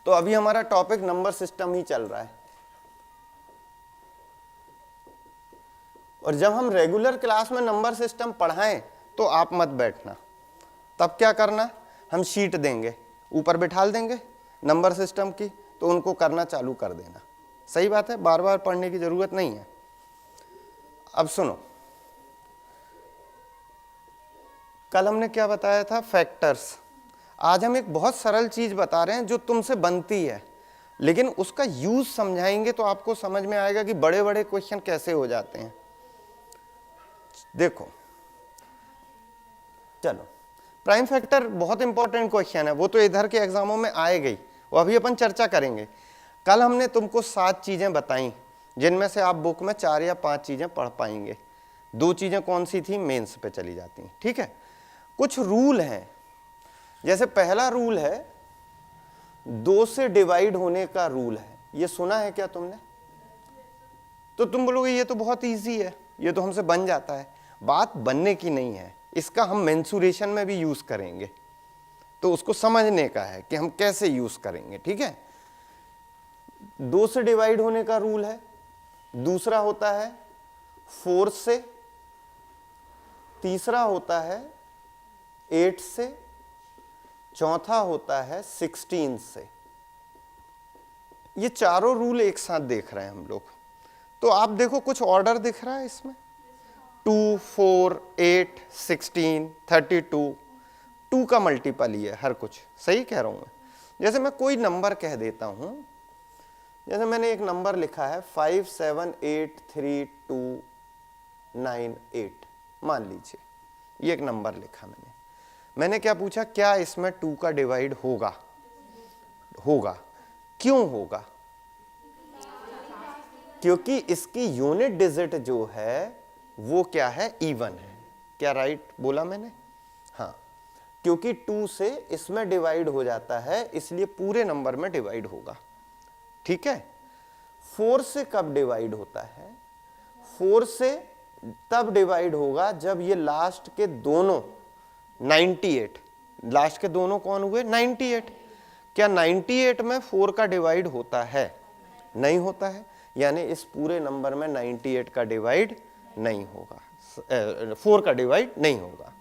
तो अभी हमारा टॉपिक नंबर सिस्टम ही चल रहा है, और जब हम रेगुलर क्लास में नंबर सिस्टम पढ़ाएं तो आप मत बैठना। तब क्या करना, हम शीट देंगे, ऊपर बिठा देंगे नंबर सिस्टम की, तो उनको करना चालू कर देना। सही बात है, बार बार पढ़ने की जरूरत नहीं है। अब सुनो, कल हमने क्या बताया था, फैक्टर्स। आज हम एक बहुत सरल चीज बता रहे हैं जो तुमसे बनती है, लेकिन उसका यूज समझाएंगे तो आपको समझ में आएगा कि बड़े बड़े क्वेश्चन कैसे हो जाते हैं। देखो चलो, प्राइम फैक्टर बहुत इंपॉर्टेंट क्वेश्चन है, वो तो इधर के एग्जामों में आएगा ही, वो अभी अपन चर्चा करेंगे। कल हमने तुमको 7 चीजें बताई, जिनमें से आप बुक में 4 या 5 चीजें पढ़ पाएंगे। 2 चीजें कौन सी थी, मेंस पे चली जाती, ठीक है। कुछ रूल हैं, जैसे पहला रूल है 2 से डिवाइड होने का रूल है। ये सुना है क्या तुमने? तो तुम बोलोगे ये तो बहुत इजी है, ये तो हमसे बन जाता है। बात बनने की नहीं है, इसका हम मेंसुरेशन में भी यूज करेंगे, तो उसको समझने का है कि हम कैसे यूज करेंगे, ठीक है। 2 से डिवाइड होने का रूल है। दूसरा होता है 4 से, तीसरा होता है 8 से, चौथा होता है 16 से। ये चारों रूल एक साथ देख रहे हैं हम लोग। तो आप देखो कुछ ऑर्डर दिख रहा है इसमें, 2, 4, 8, 16, 32, 2 का मल्टीपल ही है हर कुछ। सही कह रहा हूं मैं? जैसे मैं कोई नंबर कह देता हूं, जैसे मैंने एक नंबर लिखा है 57832998, मान लीजिए ये एक नंबर लिखा मैंने क्या पूछा, क्या इसमें 2 का डिवाइड होगा? होगा। क्यों होगा? क्योंकि इसकी यूनिट डिजिट जो है वो क्या है, इवन है। क्या राइट बोला मैंने? हाँ, क्योंकि 2 से इसमें डिवाइड हो जाता है, इसलिए पूरे नंबर में डिवाइड होगा, ठीक है। 4 से कब डिवाइड होता है? 4 से तब डिवाइड होगा जब ये लास्ट के दोनों 98, लास्ट के दोनों कौन हुए, 98। क्या 98 में 4 का डिवाइड होता है? नहीं होता है, यानी इस पूरे नंबर में 98 का डिवाइड नहीं होगा, 4 का डिवाइड नहीं होगा।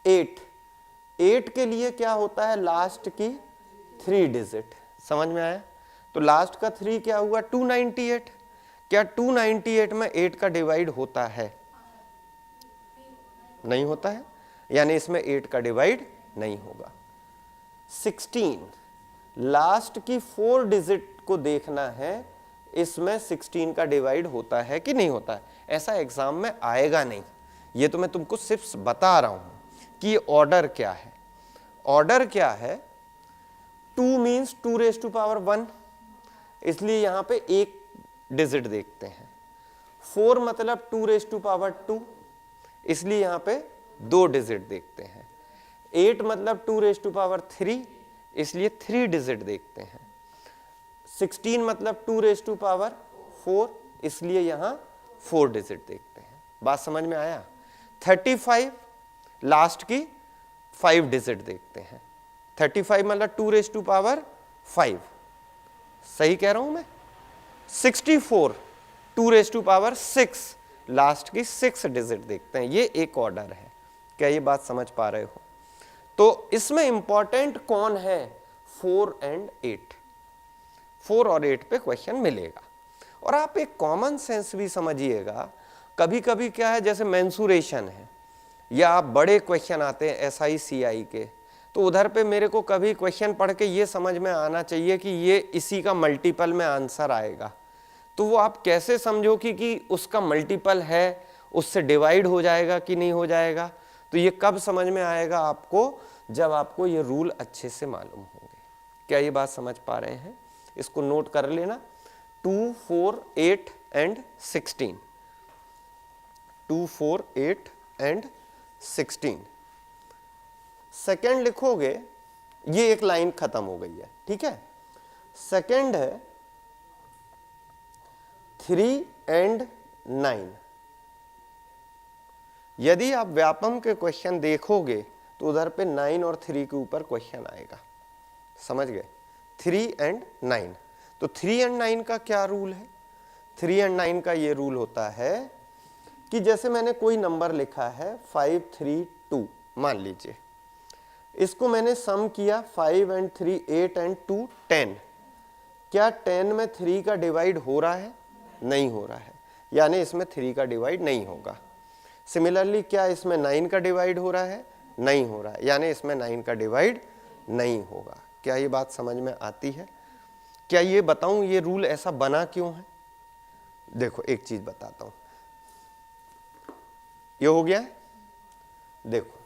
8 के लिए क्या होता है, लास्ट की 3 डिजिट। समझ में आया? तो लास्ट का 3 क्या हुआ, 298। क्या 298 में 8 का डिवाइड होता है? नहीं होता है, यानी इसमें 8 का डिवाइड नहीं होगा। 16, लास्ट की 4 डिजिट को देखना है, इसमें 16 का डिवाइड होता है कि नहीं होता है। ऐसा एग्जाम में आएगा नहीं, ये तो मैं तुमको सिर्फ बता रहा हूं कि ये ऑर्डर क्या है। ऑर्डर क्या है, 2 मीन्स 2⁻1, इसलिए यहां पे एक डिजिट देखते हैं। 4 मतलब 2⁻2, इसलिए यहां पे 2 डिजिट देखते हैं। 8 मतलब 2⁻3, इसलिए 3 डिजिट देखते हैं। 16 मतलब 2⁻4, इसलिए यहां 4 डिजिट देखते हैं। बात समझ में आया? 35 लास्ट की 5 डिजिट देखते हैं। 35 मतलब 2⁻5, सही कह रहा हूं मैं? 64 2⁻6, लास्ट की 6 डिजिट देखते हैं। ये एक ऑर्डर है। क्या ये बात समझ पा रहे हो? तो इसमें इंपॉर्टेंट कौन है, 4 और 8। 4 और 8 पे क्वेश्चन मिलेगा। और आप एक कॉमन सेंस भी समझिएगा, कभी कभी क्या है, जैसे मेंसुरेशन है या आप बड़े क्वेश्चन आते हैं SI CI के, तो उधर पे मेरे को कभी क्वेश्चन पढ़ के ये समझ में आना चाहिए कि ये इसी का मल्टीपल में आंसर आएगा। तो वो आप कैसे समझो कि उसका मल्टीपल है, उससे डिवाइड हो जाएगा कि नहीं हो जाएगा? तो ये कब समझ में आएगा आपको, जब आपको ये रूल अच्छे से मालूम होंगे। क्या ये बात समझ पा रहे हैं? इसको नोट कर लेना, 2, 4, 8 और 16। 2, 4, 8 और 16। सेकेंड लिखोगे, ये एक लाइन खत्म हो गई है, ठीक है। सेकेंड है 3 और 9। यदि आप व्यापम के क्वेश्चन देखोगे तो उधर पे 9 और 3 के ऊपर क्वेश्चन आएगा। समझ गए? 3 and 9। तो 3 and 9 का क्या रूल है? 3 and 9 का ये रूल होता है कि जैसे मैंने कोई नंबर लिखा है 5 3 2, मान लीजिए इसको मैंने सम किया 5 and 3 8 and 2 10। क्या 10 में 3 का डिवाइड हो रहा है? नहीं हो रहा है, यानी इसमें 3 का डिवाइड नहीं होगा। सिमिलरली क्या इसमें 9 का डिवाइड हो रहा है? नहीं हो रहा है, यानी इसमें 9 का डिवाइड नहीं होगा। क्या ये बात समझ में आती है? क्या ये बताऊं ये रूल ऐसा बना क्यों है? देखो एक चीज बताता हूं, ये हो गया है, देखो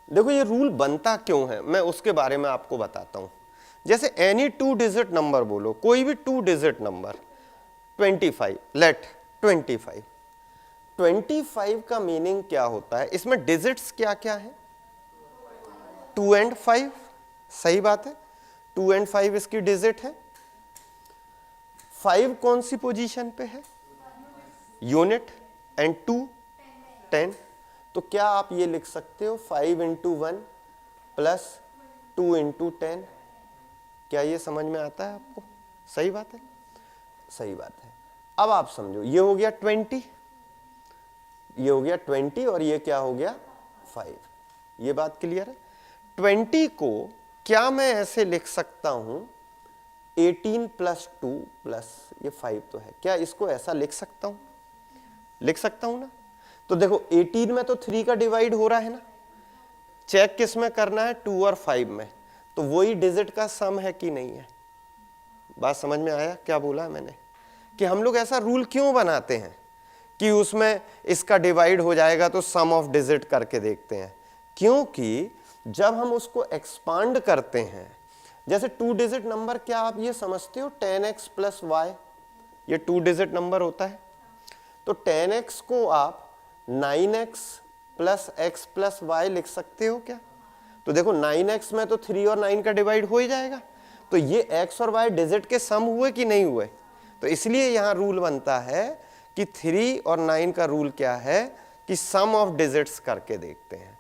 देखो ये रूल बनता क्यों है, मैं उसके बारे में आपको बताता हूं। जैसे एनी 2 डिजिट नंबर बोलो, कोई भी 2 डिजिट नंबर 25, लेट 25। 25 का मीनिंग क्या होता है? इसमें डिजिट्स क्या क्या है? 2 and 5, सही बात है, 2 and 5 इसकी डिजिट है। 5 कौन सी पोजीशन पे है? यूनिट। एंड 2 10। तो क्या आप ये लिख सकते हो 5 into 1 प्लस 2 into 10? क्या ये समझ में आता है आपको? सही बात है, सही बात है। अब आप समझो, ये हो गया 20, ये हो गया 20 और ये क्या हो गया 5। ये बात क्लियर है? 20 को क्या मैं ऐसे लिख सकता हूं 18 प्लस 2 प्लस ये 5 तो है, क्या इसको ऐसा लिख सकता हूं? लिख सकता हूं ना? तो देखो 18 में तो 3 का डिवाइड हो रहा है ना, चेक किस में करना है? 2 और 5 में। तो वही डिजिट का सम है कि नहीं है? बात समझ में आया क्या बोला है मैंने? कि हम लोग ऐसा रूल क्यों बनाते हैं कि उसमें इसका डिवाइड हो जाएगा तो सम ऑफ डिजिट करके देखते हैं, क्योंकि जब हम उसको एक्सपांड करते हैं, जैसे 2 डिजिट नंबर, क्या आप ये समझते हो 10x प्लस वाई, ये 2 डिजिट नंबर होता है। तो 10x को आप 9x plus x plus Y लिख सकते हो क्या? तो देखो 9x में तो 3 और 9 का डिवाइड हो ही जाएगा, तो ये x और y डिजिट के सम हुए कि नहीं हुए? तो इसलिए यहां रूल बनता है कि 3 और 9 का रूल क्या है कि सम ऑफ डिजिट्स करके देखते हैं।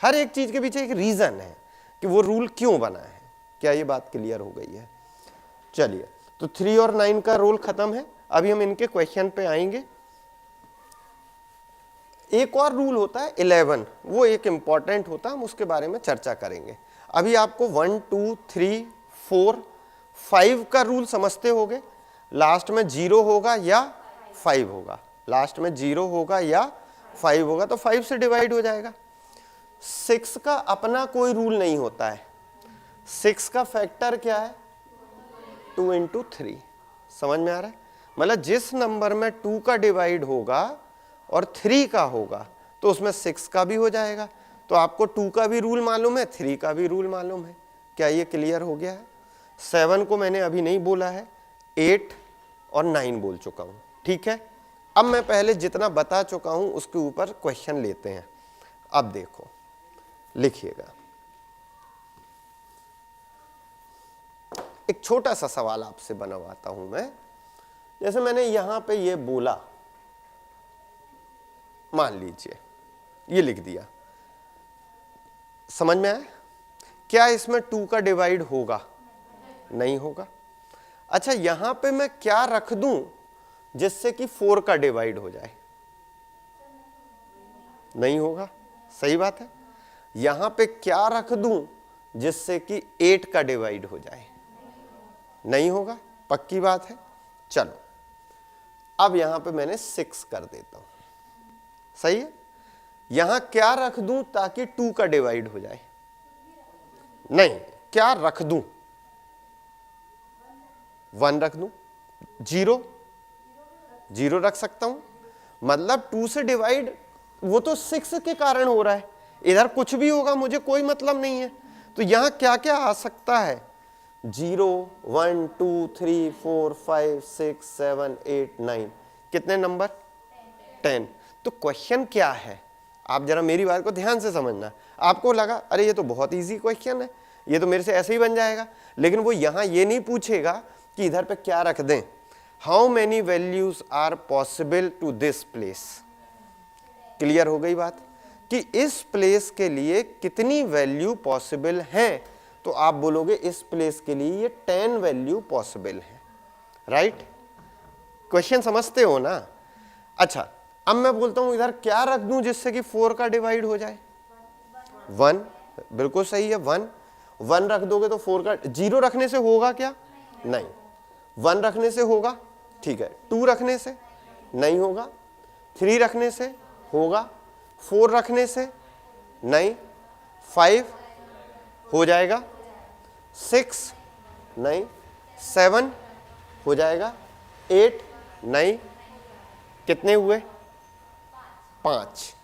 हर एक चीज के पीछे एक रीजन है कि वो रूल क्यों बना है। क्या ये बात क्लियर हो गई है? चलिए, तो 3 और 9 का रूल खत्म है। अभी हम इनके क्वेश्चन पे आएंगे। एक और रूल होता है 11, वो एक इंपॉर्टेंट होता है, हम उसके बारे में चर्चा करेंगे। अभी आपको 1 2 3 4 5 का रूल समझते होगे, लास्ट में 0 होगा या 5 होगा, लास्ट में 0 होगा या 5 होगा, तो 5 से डिवाइड हो जाएगा। 6 का अपना कोई रूल नहीं होता है, 6 का फैक्टर क्या है? 2 into 3। समझ में आ रहा है? मतलब जिस नंबर में 2 का डिवाइड होगा और 3 का होगा तो उसमें 6 का भी हो जाएगा। तो आपको 2 का भी रूल मालूम है, 3 का भी रूल मालूम है। क्या ये क्लियर हो गया है? 7 को मैंने अभी नहीं बोला है, 8 और 9 बोल चुका हूं, ठीक है। अब मैं पहले जितना बता चुका हूं उसके ऊपर क्वेश्चन लेते हैं। अब देखो, लिखिएगा, एक छोटा सा सवाल आपसे बनवाता हूं मैं। जैसे मैंने यहां पे ये बोला, मान लीजिए ये लिख दिया, समझ में आया? क्या इसमें 2 का डिवाइड होगा? नहीं होगा। अच्छा, यहां पे मैं क्या रख दूं जिससे कि 4 का डिवाइड हो जाए? नहीं होगा, सही बात है। यहां पे क्या रख दूं जिससे कि 8 का डिवाइड हो जाए? नहीं होगा, पक्की बात है। चलो, अब यहां पे मैंने 6 कर देता हूं, सही है। यहां क्या रख दूं ताकि 2 का डिवाइड हो जाए? नहीं, क्या रख दूं? 1 रख दूं, 0 रख सकता हूं। मतलब 2 से डिवाइड वो तो 6 के कारण हो रहा है, इधर कुछ भी होगा मुझे कोई मतलब नहीं है। तो यहां क्या क्या आ सकता है? 0 1 2 3 4 5 6 7 8 9, कितने नंबर? 10। तो क्वेश्चन क्या है, आप जरा मेरी बात को ध्यान से समझना। आपको लगा अरे ये तो बहुत इजी क्वेश्चन है, ये तो मेरे से ऐसे ही बन जाएगा, लेकिन वो यहां ये नहीं पूछेगा कि इधर पे क्या रख दें। How many values are possible to this place? Clear हो गई बात? कि इस प्लेस के लिए कितनी वैल्यू पॉसिबल है, तो आप बोलोगे इस प्लेस के लिए ये 10 वैल्यू पॉसिबल है। राइट? क्वेश्चन समझते हो ना? अच्छा, अब मैं बोलता हूं इधर क्या रख दूं जिससे कि 4 का डिवाइड हो जाए? 1। बिल्कुल सही है, 1 रख दोगे तो 4 का, 0 रखने से होगा क्या? नहीं। 1 रखने से होगा, ठीक है। 2 रखने से नहीं होगा, 3 रखने से होगा, 4 रखने से नहीं, 5 हो जाएगा, 6 नहीं, 7 हो जाएगा, 8 नहीं, कितने हुए? 5।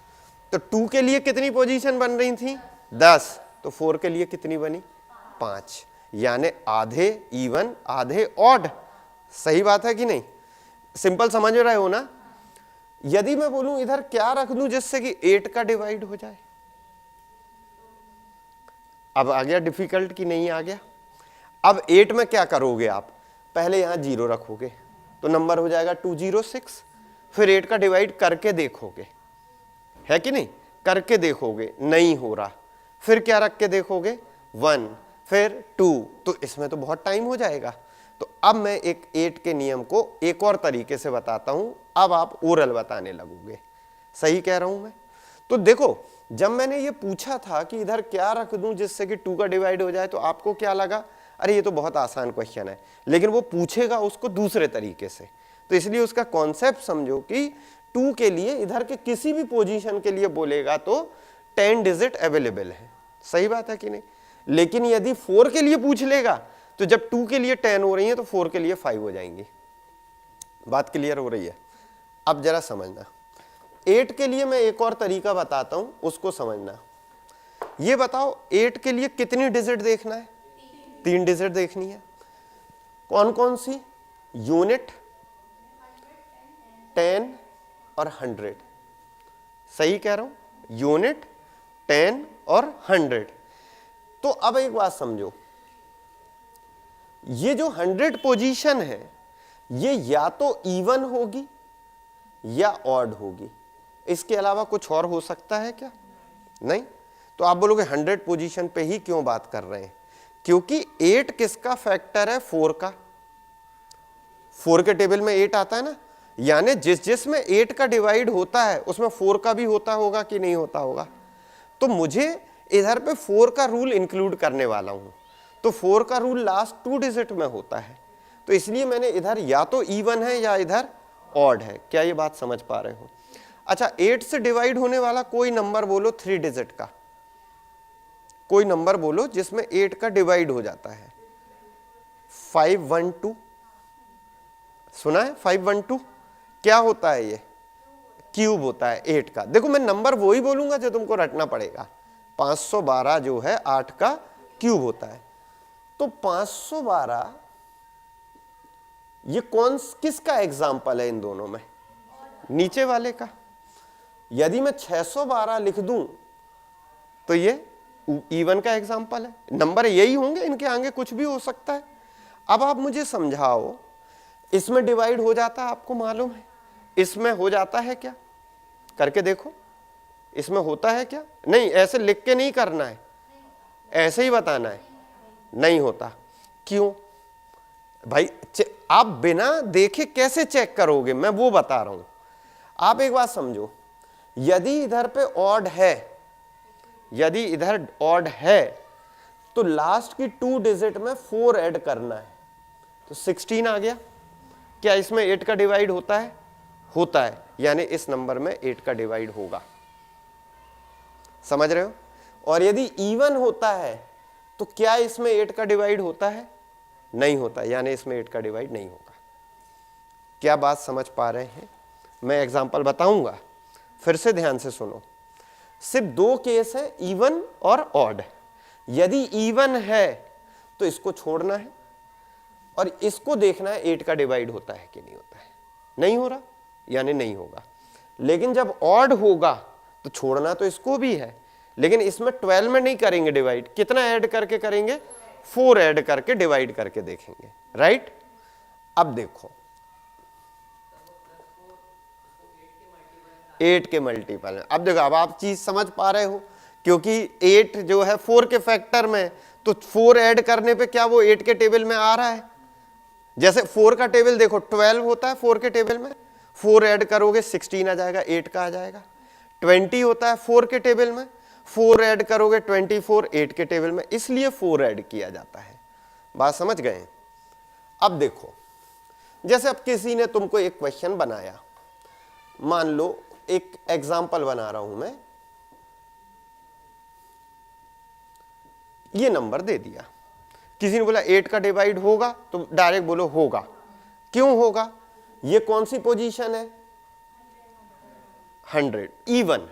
तो 2 के लिए कितनी पोजीशन बन रही थी? 10। तो 4 के लिए कितनी बनी? 5। यानी आधे इवन आधे ऑड। सही बात है कि नहीं? सिंपल समझ रहे हो ना? यदि मैं बोलूं इधर क्या रख दूं जिससे कि 8 का डिवाइड हो जाए, अब आ गया डिफिकल्ट कि नहीं आ गया? अब 8 में क्या करोगे आप? पहले यहां 0 रखोगे तो नंबर हो जाएगा 206, फिर 8 का डिवाइड करके देखोगे, है कि नहीं? करके देखोगे, नहीं हो रहा, फिर क्या रख के देखोगे? 1, फिर 2, तो इसमें तो बहुत टाइम हो जाएगा। तो अब मैं एक 8 के नियम को एक और तरीके से बताता हूं, अब आप ओरल बताने लगोगे। सही कह रहा हूं मैं? तो देखो, जब मैंने ये पूछा था कि इधर क्या रख दूं जिससे कि 2 का डिवाइड हो जाए, तो आपको क्या लगा? अरे ये तो बहुत आसान क्वेश्चन है, लेकिन वो पूछेगा उसको दूसरे तरीके से, तो इसलिए उसका कॉन्सेप्ट समझो कि 2 के लिए इधर के किसी भी पोजीशन के लिए बोलेगा तो 10 डिजिट अवेलेबल है। सही बात है कि नहीं? लेकिन यदि 4 के लिए पूछ लेगा तो जब 2 के लिए 10 हो रही है तो 4 के लिए 5 हो जाएंगी। बात क्लियर हो रही है? अब जरा समझना, 8 के लिए मैं एक और तरीका बताता हूं, उसको समझना। ये बताओ 8 के लिए कितनी डिजिट देखना है? 3 डिजिट देखनी है। कौन कौन सी? यूनिट, 10 और 100। सही कह रहा हूं? यूनिट, 10 और 100। तो अब एक बात समझो, ये जो 100 पोजीशन है ये या तो इवन होगी या ऑड होगी, इसके अलावा कुछ और हो सकता है क्या? नहीं। तो आप बोलोगे 100 पोजीशन पे ही क्यों बात कर रहे हैं? क्योंकि 8 किसका फैक्टर है? 4 का। 4 के टेबल में 8 आता है ना, यानी जिसमें 8 का डिवाइड होता है उसमें 4 का भी होता होगा कि नहीं होता होगा? तो मुझे इधर पे 4 का रूल इंक्लूड करने वाला हूं, तो 4 का रूल लास्ट 2 डिजिट में होता है, तो इसलिए मैंने इधर या तो इवन है या इधर ऑड है। क्या ये बात समझ पा रहे हो? अच्छा, 8 से डिवाइड होने वाला कोई नंबर बोलो 3 डिजिट का, कोई नंबर बोलो जिसमें 8 का डिवाइड हो जाता है। 512 सुना है? 512 क्या होता है? ये क्यूब होता है 8 का। देखो मैं नंबर वो ही बोलूंगा जो तुमको रटना पड़ेगा। 512 जो है 8 का क्यूब होता है। तो 512 ये किसका एग्जाम्पल है इन दोनों में? नीचे वाले का। यदि मैं 612 लिख दूं तो ये इवन का एग्जाम्पल है। नंबर यही होंगे, इनके आगे कुछ भी हो सकता है। अब आप मुझे समझाओ, इसमें डिवाइड हो जाता है, आपको मालूम है? इसमें हो जाता है क्या? करके देखो, इसमें होता है क्या? नहीं, ऐसे लिख के नहीं करना है, ऐसे ही बताना है। नहीं होता। क्यों भाई? आप बिना देखे कैसे चेक करोगे? मैं वो बता रहा हूं। आप एक बात समझो, यदि इधर पे ऑड है, यदि इधर ऑड है तो लास्ट की 2 डिजिट में 4 ऐड करना है, तो 16 आ गया। क्या इसमें 8 का डिवाइड होता है? होता है, यानी इस नंबर में 8 का डिवाइड होगा। समझ रहे हो? और यदि इवन होता है तो क्या इसमें 8 का डिवाइड होता है? नहीं होता, यानी इसमें 8 का डिवाइड नहीं होगा। क्या बात समझ पा रहे हैं? मैं एग्जांपल बताऊंगा, फिर से ध्यान से सुनो। सिर्फ 2 केस है, इवन और ऑड। यदि इवन है तो इसको छोड़ना है और इसको देखना है 8 का डिवाइड होता है कि नहीं होता है। नहीं हो रहा, यानी नहीं होगा। लेकिन जब ऑड होगा तो छोड़ना तो इसको भी है, लेकिन इसमें 12 में नहीं करेंगे डिवाइड। कितना ऐड करके करेंगे? 4 ऐड करके डिवाइड करके देखेंगे। राइट? अब देखो, 8 के मल्टीपल में। अब देखो, अब आप चीज समझ पा रहे हो, क्योंकि 8 जो है 4 के फैक्टर में, तो 4 ऐड करने पे क्या वो 8 के टेबल में आ रहा है। जैसे 4 का टेबल देखो 12 होता है 4 के टेबल में, 4 ऐड करोगे 16 आ जाएगा, 8 का आ जाएगा। 20 होता है 4 के टेबल में, 4 ऐड करोगे 24, 8 के टेबल में, इसलिए 4 ऐड किया जाता है। बात समझ गए। अब देखो, जैसे अब किसी ने तुमको एक क्वेश्चन बनाया, मान लो एक एग्जाम्पल बना रहा हूं मैं, ये नंबर दे दिया, किसी ने बोला 8 का डिवाइड होगा, तो डायरेक्ट बोलो होगा। क्यों होगा? ये कौन सी पोजीशन है? 100, इवन।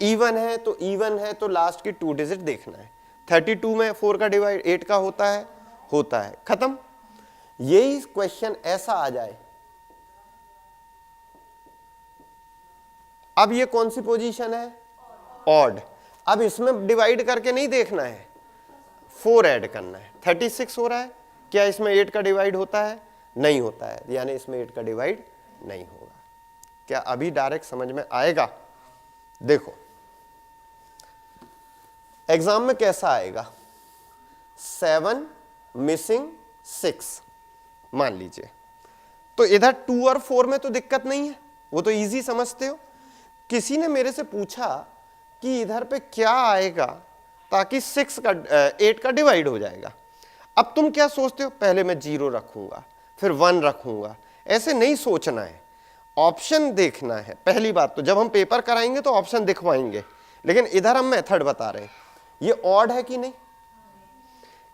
इवन है तो इवन है तो लास्ट की 2 डिजिट देखना है। 32 में 4 का डिवाइड 8 का होता है, खत्म। यही क्वेश्चन ऐसा आ जाए, अब ये कौन सी पोजीशन है? ऑड। अब इसमें डिवाइड करके नहीं देखना है, 4 ऐड करना है। 36 हो रहा है, क्या इसमें 8 का डिवाइड होता है? नहीं होता है, यानी इसमें 8 का डिवाइड नहीं होगा। क्या अभी डायरेक्ट समझ में आएगा? देखो एग्जाम में कैसा आएगा, 7 मिसिंग 6 मान लीजिए, तो इधर 2 और 4 में तो दिक्कत नहीं है, वो तो इजी समझते हो। किसी ने मेरे से पूछा कि इधर पे क्या आएगा ताकि 8 का डिवाइड हो जाएगा। अब तुम क्या सोचते हो, पहले मैं 0 रखूंगा फिर 1 रखूंगा, ऐसे नहीं सोचना है, ऑप्शन देखना है। पहली बात तो जब हम पेपर कराएंगे तो ऑप्शन दिखवाएंगे, लेकिन इधर हम मेथड बता रहे हैं। ये ऑड है कि नहीं?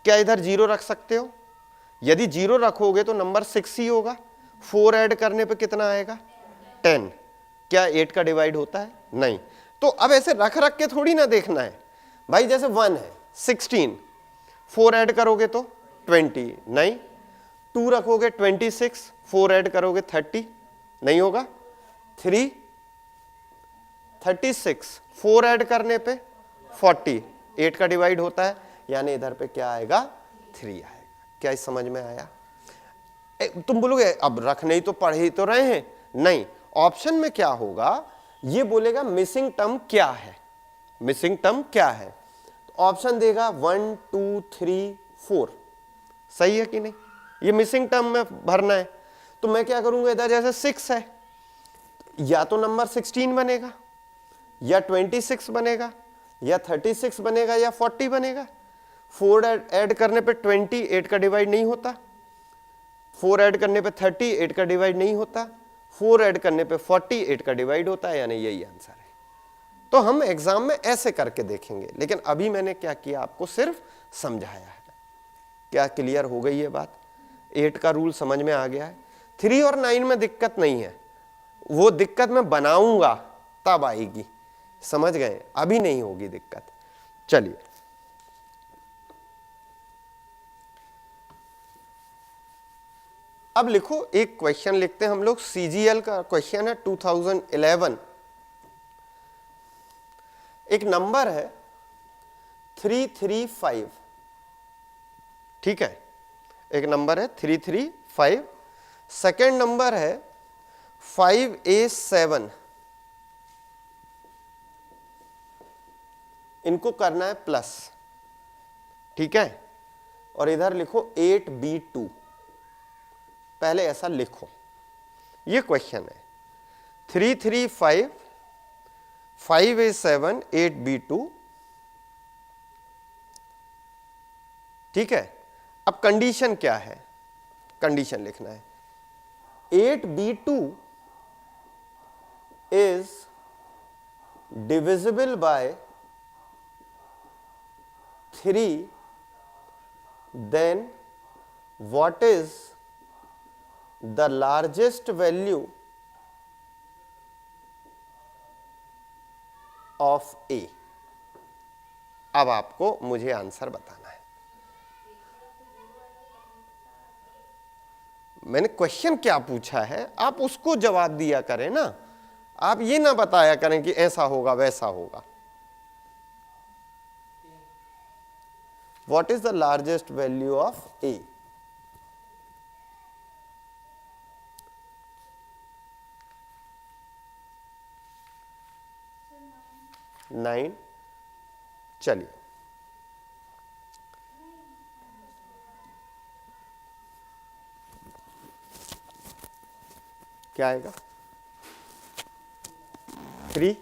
क्या इधर 0 रख सकते हो? यदि 0 रखोगे तो नंबर 6 ही होगा। 4 ऐड करने पे कितना आएगा? 10। क्या 8 का डिवाइड होता है? नहीं। तो अब ऐसे रख रख के थोड़ी ना देखना है भाई, जैसे 1 है 16, 4 ऐड करोगे तो 20, नहीं। 2 रखोगे 26, 4 ऐड करोगे 30, नहीं होगा। 3 36, 4 ऐड करने पे 40, 8 का डिवाइड होता है, यानी इधर पे क्या आएगा? 3 आएगा। क्या इस समझ में आया? तुम बोलोगे अब रखने ही तो पढ़े ही तो रहे हैं, नहीं। ऑप्शन में क्या होगा, ये बोलेगा मिसिंग टर्म क्या है, मिसिंग टर्म क्या है, तो ऑप्शन देगा 1 2 3 4, सही है कि नहीं? ये मिसिंग टर्म में भरना है, तो मैं क्या करूंगा, इधर जैसे 6 है, या तो नंबर 16 बनेगा, या 26 बनेगा, या 36 बनेगा, या 40 बनेगा। 4 ऐड करने पे 20, 8 का डिवाइड नहीं होता। 4 ऐड करने पे 30, 8 का डिवाइड नहीं होता। 4 ऐड करने पे 40, 8 का डिवाइड होता है, यानी यही आंसर है। तो हम एग्जाम में ऐसे करके देखेंगे, लेकिन अभी मैंने क्या किया, आपको सिर्फ समझाया है। क्या क्लियर हो गई ये बात? 8 का रूल समझ में आ गया है। 3 और 9 में दिक्कत नहीं है, वो दिक्कत मैं बनाऊंगा तब आएगी, समझ गए? अभी नहीं होगी दिक्कत। चलिए अब लिखो, एक क्वेश्चन लिखते हैं हम लोग। सीजीएल का क्वेश्चन है 2011। एक नंबर है 335, ठीक है, एक नंबर है 335। सेकेंड नंबर है 5A7। इनको करना है प्लस, ठीक है, और इधर लिखो 8B2। पहले ऐसा लिखो, ये क्वेश्चन है 335, 5A7, 8B2, ठीक है। अब कंडीशन क्या है, कंडीशन लिखना है 8B2 is divisible by 3, then what is the largest value of A। अब आपको मुझे आंसर बताना है। मैंने क्वेश्चन क्या पूछा है, आप उसको जवाब दिया करें ना, आप ये ना बताया करें कि ऐसा होगा वैसा होगा। What is the largest value of A? 9, चलिए क्या आएगा 3,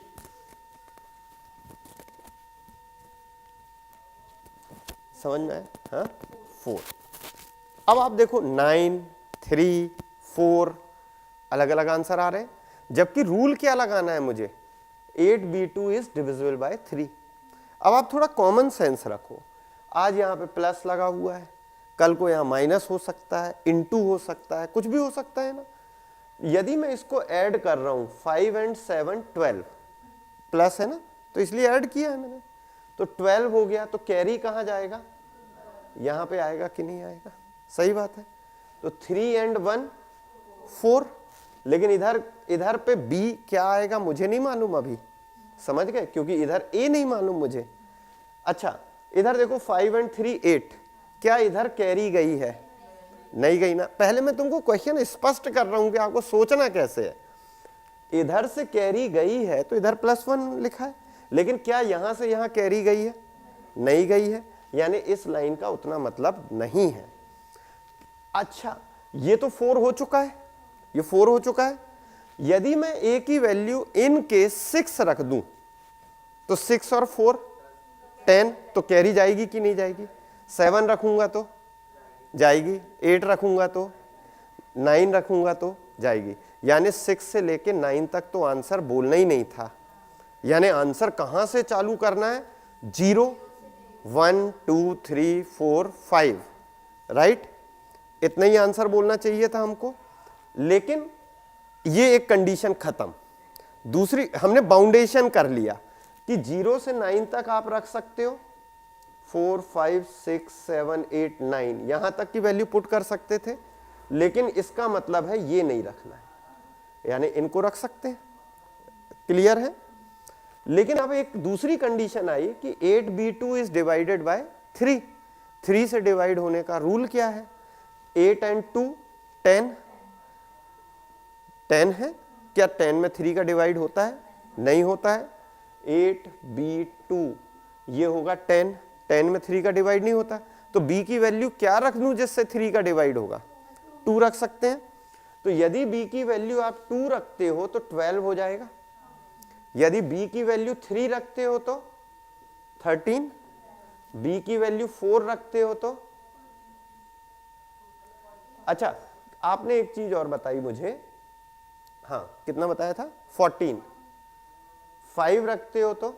समझ में आया? हाँ 4। अब आप देखो 9, 3, 4 अलग अलग आंसर आ रहे हैं, जबकि रूल क्या लगाना है मुझे 8b2 इज डिविजिबल बाय 3। अब आप थोड़ा कॉमन सेंस रखो, आज यहाँ पे प्लस लगा हुआ है, कल को यहाँ माइनस हो सकता है, इनटू हो सकता है, कुछ भी हो सकता है ना। यदि मैं इसको ऐड कर रहा हूँ 5 and 7 12 प्लस है ना, तो इसलिए ऐड किया है मैंने, तो 12 हो गया, तो कैरी कहाँ जाएगा, यहाँ पे आएगा कि नहीं आएगा, सही बात है। तो 3 and 1 4, लेकिन इधर पे b क्या आएगा मुझे नहीं मालूम अभी, समझ गए, क्योंकि इधर a नहीं मालूम मुझे। अच्छा इधर देखो 5 and 3 8, क्या इधर कैरी गई है, नहीं गई ना। पहले मैं तुमको क्वेश्चन स्पष्ट कर रहा हूं कि आपको सोचना कैसे है। इधर से कैरी गई है तो इधर +1 लिखा है, लेकिन क्या यहां से यहां कैरी गई है, नहीं गई है, यानी इस लाइन का उतना मतलब नहीं है। अच्छा ये तो 4 हो चुका है, ये 4 हो चुका है। यदि मैं a की वैल्यू इन केस 6 रख दूं तो 6 और 4 10, तो कैरी जाएगी कि नहीं जाएगी। 7 रखूंगा तो जाएगी, 8 रखूंगा तो, 9 रखूंगा तो जाएगी, यानी 6 से लेके 9 तक तो आंसर बोलना ही नहीं था। यानी आंसर कहां से चालू करना है, 0 1 2 3 4 5, राइट, इतना ही आंसर बोलना चाहिए था हमको। लेकिन ये एक कंडीशन खत्म। दूसरी हमने बाउंडेशन कर लिया कि 0 से 9 तक आप रख सकते हो, 4 5 6 7 8 9 यहां तक की वैल्यू पुट कर सकते थे, लेकिन इसका मतलब है ये नहीं रखना है, यानी इनको रख सकते हैं, क्लियर है। लेकिन अब एक दूसरी कंडीशन आई कि 8b2 इज डिवाइडेड बाय 3। 3 से डिवाइड होने का रूल क्या है, 8 and 2 10, 10 है, क्या 10 में 3 का डिवाइड होता है, नहीं होता है। 8b2 ये होगा 10, 10 में 3 का डिवाइड नहीं होता, तो b की वैल्यू क्या रख दूं जिससे 3 का डिवाइड होगा, 2 रख सकते हैं। तो यदि b की वैल्यू आप 2 रखते हो तो 12 हो जाएगा, यदि b की वैल्यू 3 रखते हो तो 13, b की वैल्यू 4 रखते हो तो। अच्छा आपने एक चीज और बताई मुझे, हाँ कितना बताया था, 14, 5 रखते हो तो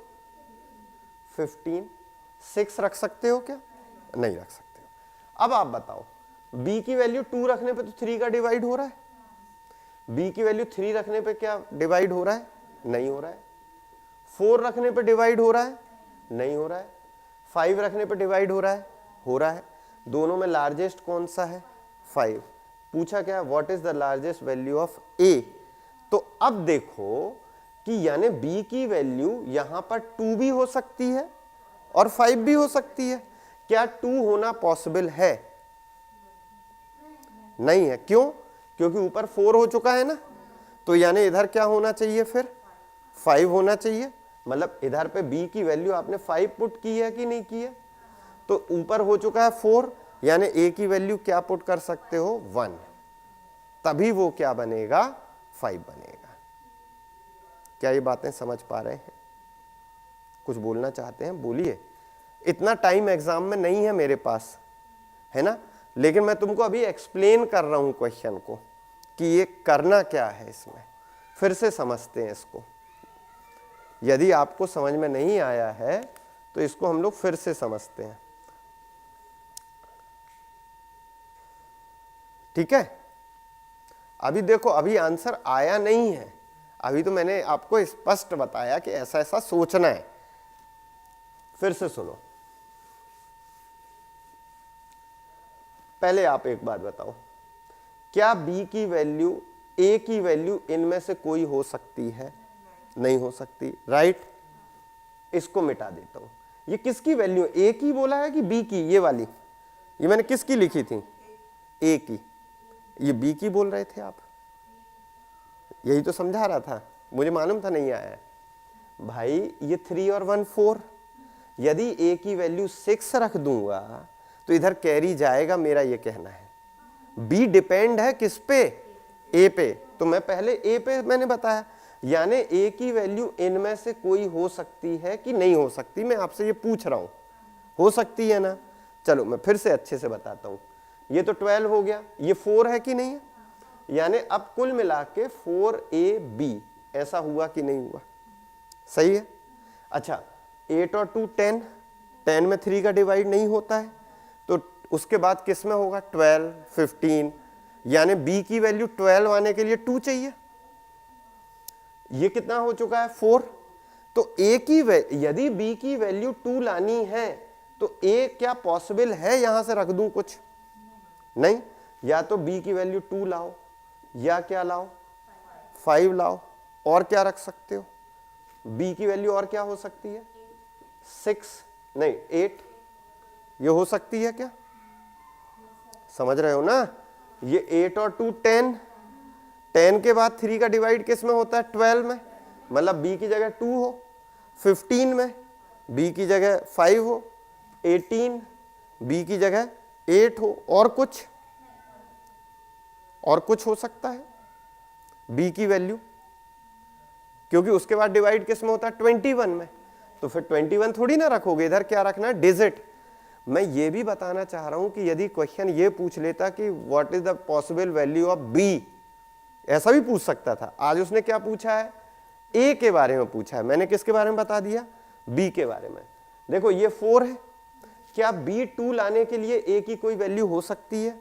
15, 6 रख सकते हो क्या, नहीं रख सकते हो। अब आप बताओ b की वैल्यू 2 रखने पे तो 3 का डिवाइड हो रहा है, b की वैल्यू 3 रखने पे क्या डिवाइड हो रहा है, नहीं हो रहा है। 4 रखने पे डिवाइड हो रहा है, नहीं हो रहा है। 5 रखने पे डिवाइड हो रहा है, हो रहा है। दोनों में लार्जेस्ट कौन सा है, 5। पूछा क्या, what is the largest value of a। तो अब देखो कि यानी b की वैल्यू यहां पर 2 भी हो सकती है और 5 भी हो सकती है। क्या 2 होना पॉसिबल है, नहीं है, क्यों, क्योंकि ऊपर 4 हो चुका है ना, तो यानी इधर क्या होना चाहिए, फिर 5 होना चाहिए। मतलब इधर पे b की वैल्यू आपने 5 पुट की है कि नहीं की है, तो ऊपर हो चुका है 4, यानी a की वैल्यू क्या पुट कर सकते हो, 1, तभी वो क्या बनेगा, 5 बनेगा। क्या ये बातें समझ पा रहे हैं, कुछ बोलना चाहते हैं बोलिए। इतना टाइम एग्जाम में नहीं है मेरे पास, है ना, लेकिन मैं तुमको अभी एक्सप्लेन कर रहा हूं क्वेश्चन को कि ये करना क्या है, इसमें फिर से समझते हैं इसको। यदि आपको समझ में नहीं आया है तो इसको हम लोग फिर से समझते हैं, ठीक है। अभी देखो अभी आंसर आया नहीं है, अभी तो मैंने आपको स्पष्ट बताया कि ऐसा ऐसा सोचना है। फिर से सुनो, पहले आप एक बात बताओ, क्या b की वैल्यू a की वैल्यू इनमें से कोई हो सकती है, नहीं हो सकती, राइट। इसको मिटा देता हूं, ये किसकी वैल्यू, a की बोला है कि b की, ये वाली, ये मैंने किसकी लिखी थी, a की, ये b की बोल रहे थे आप, यही तो समझा रहा था, मुझे मालूम था नहीं आया है। भाई ये 3 और 1 4, यदि a की वैल्यू 6 रख दूंगा तो इधर कैरी जाएगा, मेरा ये कहना है। b डिपेंड है किस पे, a पे, तो मैं पहले a पे मैंने बताया, यानी a की वैल्यू इनमें से कोई हो सकती है कि नहीं हो सकती, मैं आपसे ये पूछ रहा हूं, हो सकती है ना। चलो मैं फिर से अच्छे से बताता हूं, ये तो 12 हो गया, ये 4 है कि नहीं है, यानी अब कुल मिला के 4ab ऐसा हुआ कि नहीं हुआ, सही है। अच्छा 8 और 2 10, 10 में 3 का डिवाइड नहीं होता है, तो उसके बाद किस में होगा 12 15, यानी b की वैल्यू 12 आने के लिए 2 चाहिए, ये कितना हो चुका है 4। तो a की यदि b की वैल्यू 2 लानी है तो a क्या पॉसिबल है यहां से रख दूं कुछ, नहीं, या तो b की वैल्यू 2 लाओ या क्या लाओ 5 लाओ, और क्या रख सकते हो, b की वैल्यू और क्या हो सकती है 6 नहीं 8, ये हो सकती है क्या, समझ रहे हो ना। ये 8 और 2 10, 10 के बाद 3 का डिवाइड किस में होता है 12 में, मतलब b की जगह 2 हो, 15 में b की जगह 5 हो, 18 b की जगह 8 हो, और कुछ हो सकता है b की वैल्यू, क्योंकि उसके बाद डिवाइड किस में होता है 21 में, तो फिर 21 थोड़ी ना रखोगे, इधर क्या रखना है डिजिट। मैं ये भी बताना चाह रहा हूं कि यदि क्वेश्चन ये पूछ लेता कि what is the possible value of b, ऐसा भी पूछ सकता था। आज उसने क्या पूछा है, a के बारे में पूछा है, मैंने किसके बारे में बता दिया, b के बारे में। देखो ये 4 है, क्या b 2 लाने के लिए a की कोई वैल्यू हो सकती है,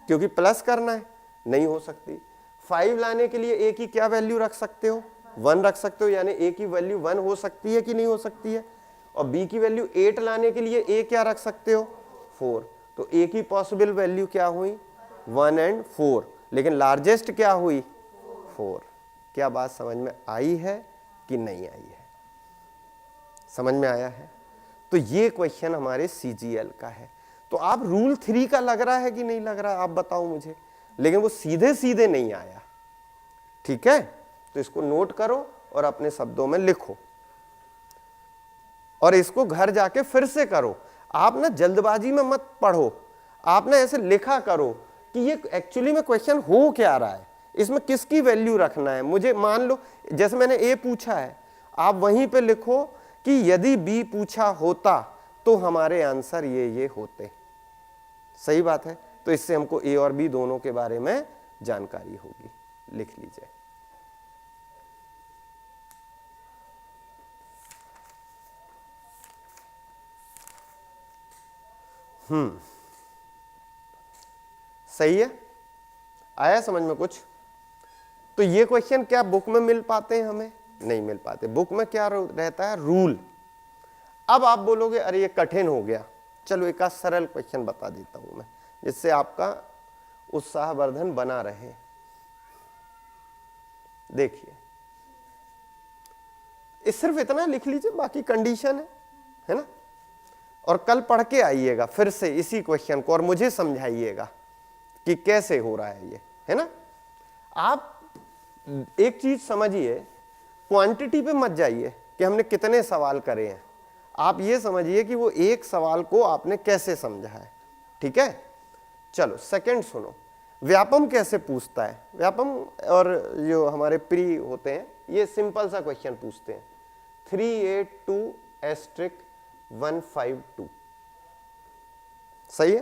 क्योंकि प्लस करना है, नहीं हो सकती। 5 लाने के लिए a की क्या वैल्यू रख सकते हो, 1 रख सकते हो, यानी a की वैल्यू 1 हो सकती है कि नहीं हो सकती है। और b की वैल्यू 8 लाने के लिए a क्या रख सकते हो 4, तो a की पॉसिबल वैल्यू क्या हुई 1 और 4, लेकिन लार्जेस्ट क्या हुई 4। क्या बात समझ में आई है कि नहीं आई है, समझ में आया है। तो ये क्वेश्चन हमारे CGL का है। तो आप रूल 3 का लग रहा है कि नहीं लग रहा, आप बताओ मुझे, लेकिन वो सीधे सीधे नहीं आया, ठीक है। तो इसको नोट करो और अपने शब्दों में लिखो, और इसको घर जाके फिर से करो। आप ना जल्दबाजी में मत पढ़ो, आप ना ऐसे लिखा करो कि ये एक्चुअली में क्वेश्चन हो क्या रहा है, इसमें किसकी वैल्यू रखना है। मुझे मान लो जैसे मैंने ए पूछा है, आप वहीं पे लिखो कि यदि बी पूछा होता तो हमारे आंसर ये होते, सही बात है। तो इससे हमको ए और बी दोनों के बारे में जानकारी होगी, लिख लीजिए। सही है, आया समझ में कुछ। तो ये क्वेश्चन क्या बुक में मिल पाते हैं, हमें नहीं मिल पाते। बुक में क्या रहता है रूल। अब आप बोलोगे अरे ये कठिन हो गया, चलो एक सरल क्वेश्चन बता देता हूं मैं, जिससे आपका उत्साहवर्धन बना रहे। देखिए इस सिर्फ इतना लिख लीजिए, बाकी कंडीशन है ना। और कल पढ़ के आइएगा फिर से इसी क्वेश्चन को और मुझे समझाइएगा कि कैसे हो रहा है ये, है ना। आप एक चीज समझिए, क्वांटिटी पे मत जाइए कि हमने कितने सवाल करे हैं, आप ये समझिए कि वो एक सवाल को आपने कैसे समझा है, ठीक है। चलो सेकंड सुनो, व्यापम कैसे पूछता है। व्यापम और जो हमारे प्री होते हैं ये सिंपल सा क्वेश्चन पूछते हैं, 382*152, सही है।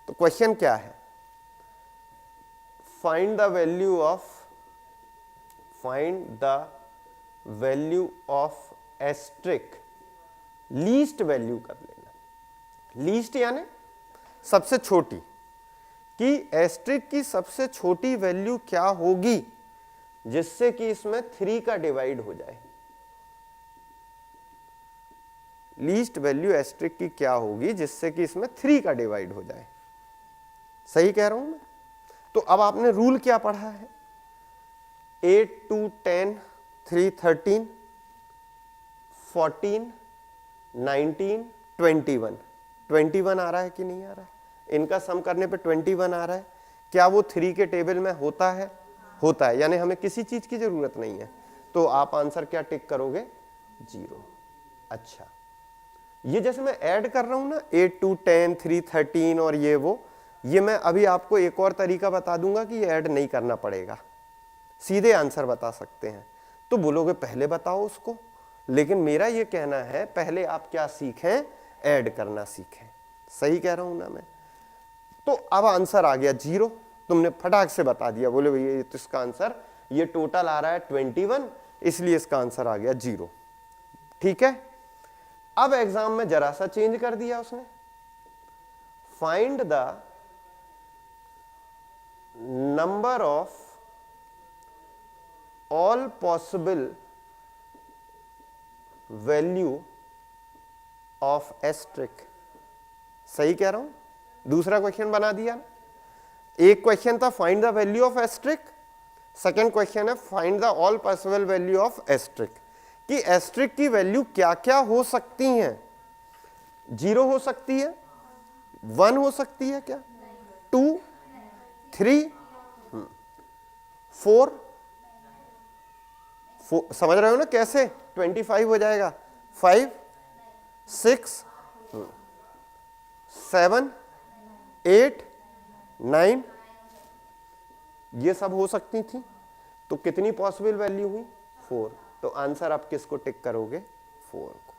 तो क्वेश्चन क्या है, find the value of asterisk, least value कर लेना, लीस्ट यानी सबसे छोटी, कि एस्ट्रिक की सबसे छोटी वैल्यू क्या होगी जिससे कि इसमें 3 का डिवाइड हो जाए। लीस्ट वैल्यू एस्ट्रिक की क्या होगी जिससे कि इसमें 3 का डिवाइड हो जाए, सही कह रहा हूं मैं। तो अब आपने रूल क्या पढ़ा है, 8 2 10 3 13 14 19 21, 21 आ रहा है कि नहीं आ रहा है, इनका सम करने पे 21 आ रहा है। क्या वो 3 के टेबल में होता है, होता है, यानी हमें किसी चीज की जरूरत नहीं है। तो आप आंसर क्या टिक करोगे, 0। अच्छा, ये जैसे मैं ऐड कर रहा हूं ना 8 2 10 3 13 और ये मैं अभी आपको एक और तरीका बता दूंगा कि ये ऐड नहीं करना पड़ेगा, सीधे आंसर बता सकते हैं। तो बोलोगे पहले बताओ उसको, लेकिन मेरा ये कहना है पहले आप क्या सीखें, ऐड करना सीखें। सही कह रहा हूं ना मैं? तो अब आंसर आ गया 0, तुमने फटाक से बता दिया, बोले भैया तो इसका आंसर, ये टोटल आ रहा है 21, इसलिए इसका आंसर आ गया 0। ठीक है, अब एग्जाम में जरा सा चेंज कर दिया उसने, find the number of all possible value of asterisk. सही कह रहा हूं? दूसरा क्वेश्चन बना दिया। एक क्वेश्चन था find the value of asterisk, second question है find the all possible value of asterisk, कि एस्ट्रिक की वैल्यू क्या क्या हो सकती हैं। 0 हो सकती है, 1 हो सकती है क्या, 2 3 4, समझ रहे हो ना कैसे 25 हो जाएगा, 5 6 7 8 9, ये सब हो सकती थी। तो कितनी पॉसिबल वैल्यू हुई, 4। तो आंसर आप किसको टिक करोगे, 4 को।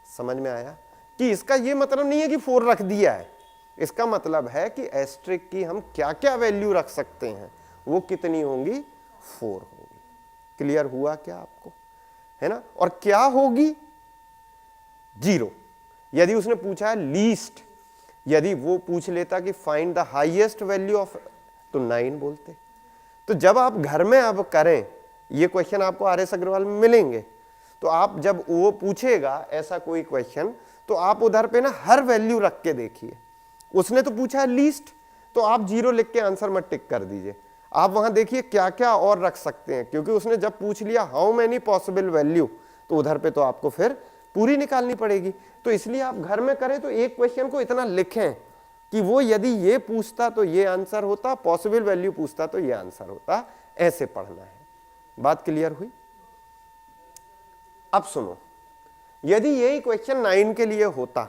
समझ में आया कि इसका ये मतलब नहीं है कि 4 रख दिया है, इसका मतलब है कि एस्ट्रिक की हम क्या क्या वैल्यू रख सकते हैं, वो कितनी होंगी, 4 होगी। क्लियर हुआ क्या आपको, है ना? और क्या होगी, 0। यदि उसने पूछा है लीस्ट, यदि वो पूछ लेता कि find the highest value of, तो 9 बोलते। तो जब आप घर में अब करें, ये क्वेश्चन आपको आर.एस. अग्रवाल में मिलेंगे, तो आप जब वो पूछेगा ऐसा कोई क्वेश्चन, तो आप उधर पे ना हर वैल्यू रख के देखिए। उसने तो पूछा है लीस्ट, तो आप 0 लिख के आंसर में टिक कर दीजिए। आप वहां देखिए क्या क्या और रख सकते हैं, क्योंकि उसने जब पूछ लिया हाउ मेनी पॉसिबल वैल्यू, तो उधर पे तो आपको फिर पूरी निकालनी पड़ेगी। तो इसलिए आप घर में करें तो एक क्वेश्चन को इतना लिखें कि वो यदि ये पूछता तो ये आंसर होता, पॉसिबल वैल्यू पूछता तो ये आंसर होता, ऐसे पढ़ना है। बात क्लियर हुई? अब सुनो, यदि यही क्वेश्चन 9 के लिए होता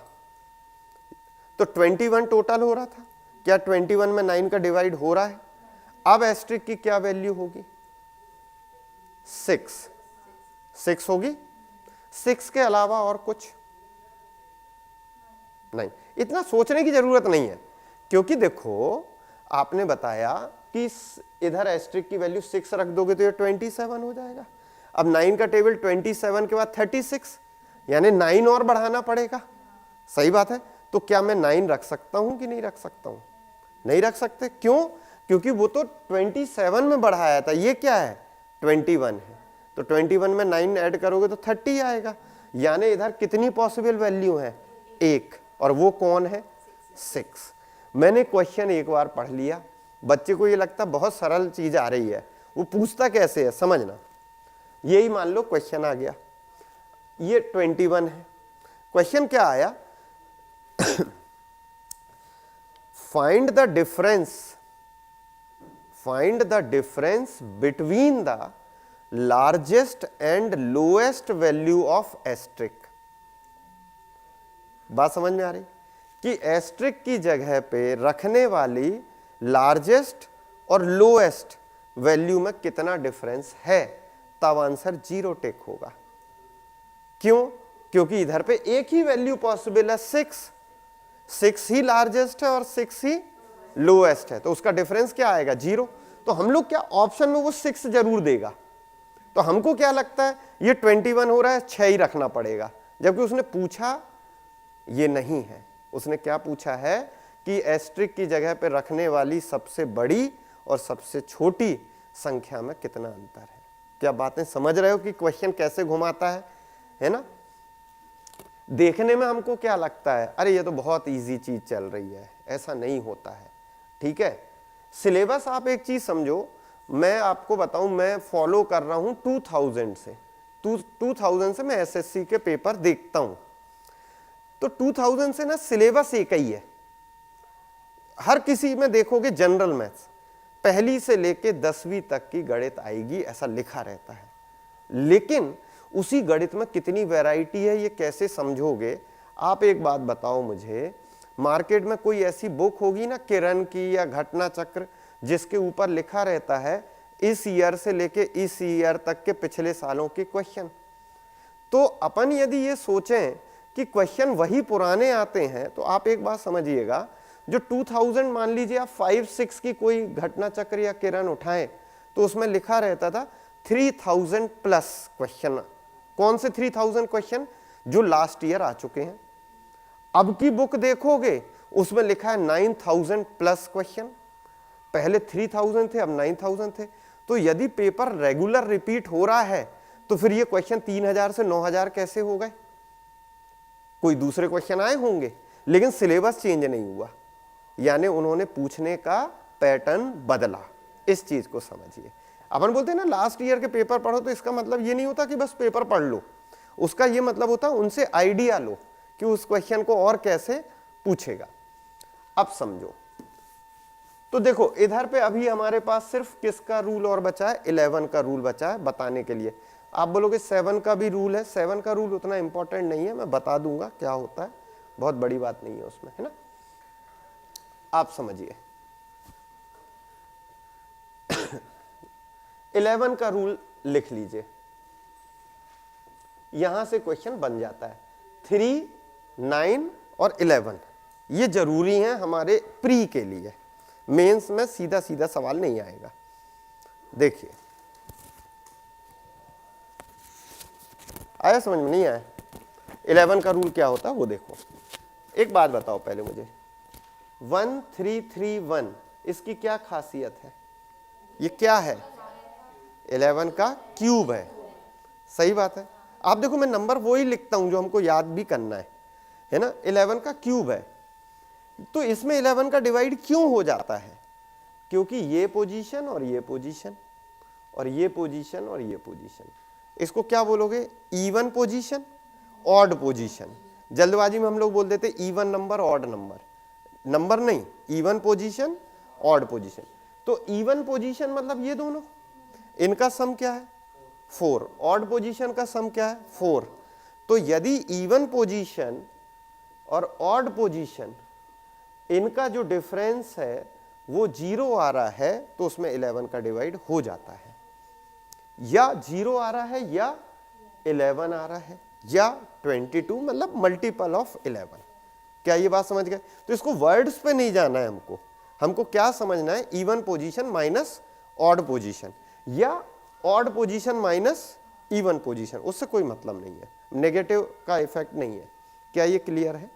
तो 21 टोटल हो रहा था, क्या 21 में 9 का डिवाइड हो रहा है? अब एस्ट्रिक की क्या वैल्यू होगी, 6 होगी। 6 के अलावा और कुछ नहीं, इतना सोचने की जरूरत नहीं है, क्योंकि देखो आपने बताया कि इधर एस्ट्रिक की वैल्यू 6 रख दोगे तो ये 27 हो जाएगा। अब 9 का टेबल 27 के बाद 36, यानी 9 और बढ़ाना पड़ेगा। सही बात है। तो क्या मैं 9 रख सकता हूं कि नहीं रख सकता हूं? नहीं रख सकते। क्यों? क्योंकि वो तो 27 में बढ़ाया था, ये क्या है, 21 है। तो 21 में 9 ऐड करोगे तो 30 आएगा। यानी इधर कितनी पॉसिबल वैल्यू है, 1, और वो कौन है, 6। मैंने क्वेश्चन एक बार पढ़ लिया, बच्चे को ये लगता बहुत सरल चीज आ रही है, वो पूछता कैसे है, समझना। यही मान लो क्वेश्चन आ गया, ये 21 है। क्वेश्चन क्या आया, find the difference between the largest and lowest value of asterisk. बात समझ में आ रही कि एस्ट्रिक की जगह पे रखने वाली लार्जेस्ट और लोएस्ट वैल्यू में कितना डिफरेंस है, तब आंसर 0 टिक होगा। क्यों? क्योंकि इधर पे एक ही वैल्यू पॉसिबल है, 6 ही लार्जेस्ट है और 6 ही लोएस्ट है, तो उसका डिफरेंस क्या आएगा, 0। तो हम लोग क्या ऑप्शन में वो 6 जरूर देगा, तो हमको क्या लगता है ये 21 हो रहा है, 6 ही रखना पड़ेगा। जबकि उसने पूछा ये नहीं है, उसने क्या पूछा है कि एस्ट्रिक की जगह पे रखने वाली सबसे बड़ी और सबसे छोटी संख्या में कितना अंतर है। क्या बातें समझ रहे हो कि क्वेश्चन कैसे घुमाता है ना? देखने में हमको क्या लगता है, अरे ये तो बहुत इजी चीज चल रही है, ऐसा नहीं होता है। ठीक है, सिलेबस आप एक चीज समझो, मैं आपको बताऊं, मैं फॉलो कर रहा हूं 2000 से, 2000 से मैं एसएससी के पेपर देखता हूं, तो 2000 से ना सिलेबस एक ही है। हर किसी में देखोगे जनरल मैथ्स, पहली से लेके 10वीं तक की गणित आएगी, ऐसा लिखा रहता है। लेकिन उसी गणित में कितनी वैरायटी है ये कैसे समझोगे? आप एक बात बताओ मुझे, मार्केट में कोई ऐसी बुक होगी ना किरण की या घटना चक्र जिसके ऊपर लिखा रहता है इस ईयर से लेके इस ईयर तक के पिछले सालों के क्वेश्चन? तो अपन यदि ये सोचें कि क्वेश्चन वही पुराने आते हैं तो आप एक बात समझिएगा, जो 2000 मान लीजिए आप 5-6 की कोई घटना चक्र या किरण उठाएं तो उसमें लिखा रहता था 3000 प्लस क्वेश्चन। कौन से 3000 क्वेश्चन? जो लास्ट ईयर आ चुके हैं। अब की बुक देखोगे उसमें लिखा है 9000 प्लस क्वेश्चन। पहले 3000 थे, अब 9000 थे। तो यदि पेपर रेगुलर रिपीट हो रहा है तो फिर ये क्वेश्चन 3000 से 9000 कैसे हो गए? कोई दूसरे क्वेश्चन आए होंगे लेकिन सिलेबस चेंज नहीं हुआ, यानी उन्होंने पूछने का पैटर्न बदला। इस चीज को समझिए। अपन बोलते हैं ना लास्ट ईयर के पेपर पढ़ो, तो इसका मतलब ये नहीं होता कि बस पेपर पढ़ लो, उसका ये मतलब होता है उनसे आइडिया लो कि उस क्वेश्चन को और कैसे पूछेगा। अब समझो, तो देखो इधर पे अभी हमारे पास सिर्फ किसका रूल और बचा है? 11 का रूल बचा है बताने के लिए। आप बोलोगे 7 का भी रूल है। 7 का रूल उतना इंपॉर्टेंट नहीं है, मैं बता दूंगा क्या होता है, बहुत बड़ी बात नहीं है उसमें, है ना। आप समझिए 11 का रूल लिख लीजिए, यहां से क्वेश्चन बन जाता है। 3, 9 और 11 ये जरूरी हैं हमारे प्री के लिए, मेंस में सीधा सीधा सवाल नहीं आएगा। देखिए आया समझ में? नहीं आया? 11 का रूल क्या होता है वो देखो। एक बात बताओ पहले मुझे, 1331 इसकी क्या खासियत है? ये क्या है? 11 का क्यूब है। सही बात है। आप देखो मैं नंबर वो ही लिखता हूं जो हमको याद भी करना है ना। 11 का क्यूब है, तो इसमें 11 का डिवाइड क्यों हो जाता है? क्योंकि ये पोजीशन और ये पोजीशन और ये पोजीशन और ये पोजीशन, इसको क्या बोलोगे? Even position, odd position. जल्दबाजी में हम लोग बोल देते even number odd number, number नहीं, इवन पोजीशन ऑड पोजीशन। तो इवन पोजीशन मतलब ये दोनों, इनका सम क्या है? 4। ऑड पोजीशन का सम क्या है? 4। तो यदि इवन पोजीशन और ऑड पोजीशन इनका जो डिफरेंस है वो 0 आ रहा है तो उसमें 11 का डिवाइड हो जाता है। या 0 आ रहा है या 11 आ रहा है या 22, मतलब मल्टीपल ऑफ 11। क्या ये बात समझ गए? तो इसको वर्ड्स पे नहीं जाना है हमको क्या समझना है? Even position minus odd position या odd position minus even position, उससे कोई मतलब नहीं है, नेगेटिव का इफेक्ट नहीं है। क्या ये क्लियर है?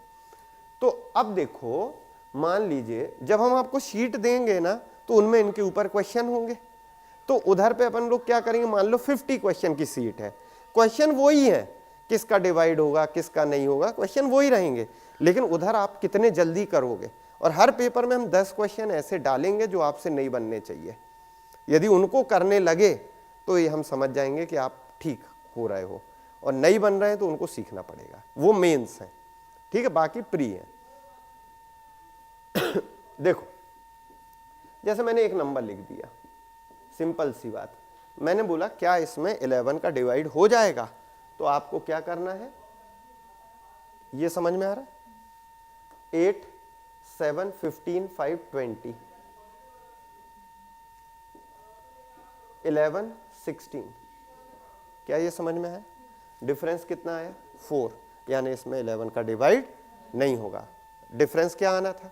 तो अब देखो, मान लीजिए जब हम आपको शीट देंगे ना तो उनमें इनके ऊपर क्वेश्चन होंगे, तो उधर पे अपन लोग क्या करेंगे? मान लो 50 क्वेश्चन की शीट है, क्वेश्चन वही है, किसका डिवाइड होगा किसका नहीं होगा, क्वेश्चन वही रहेंगे, लेकिन उधर आप कितने जल्दी करोगे। और हर पेपर में हम 10 क्वेश्चन ऐसे डालेंगे जो आपसे नहीं बनने चाहिए। यदि उनको करने लगे तो ये हम समझ जाएंगे कि आप ठीक हो रहे हो, और नहीं बन रहे हैं तो उनको सीखना पड़ेगा। वो मेंस है, ठीक है, बाकी प्री है। देखो जैसे मैंने एक नंबर लिख दिया, सिंपल सी बात, मैंने बोला क्या इसमें 11 का डिवाइड हो जाएगा? तो आपको क्या करना है, ये समझ में आ रहा है? 8, 7, 15, 5, 20, 11, 16, क्या ये समझ में है? डिफरेंस कितना आया? 4, यानी इसमें 11 का डिवाइड नहीं होगा। डिफरेंस क्या आना था?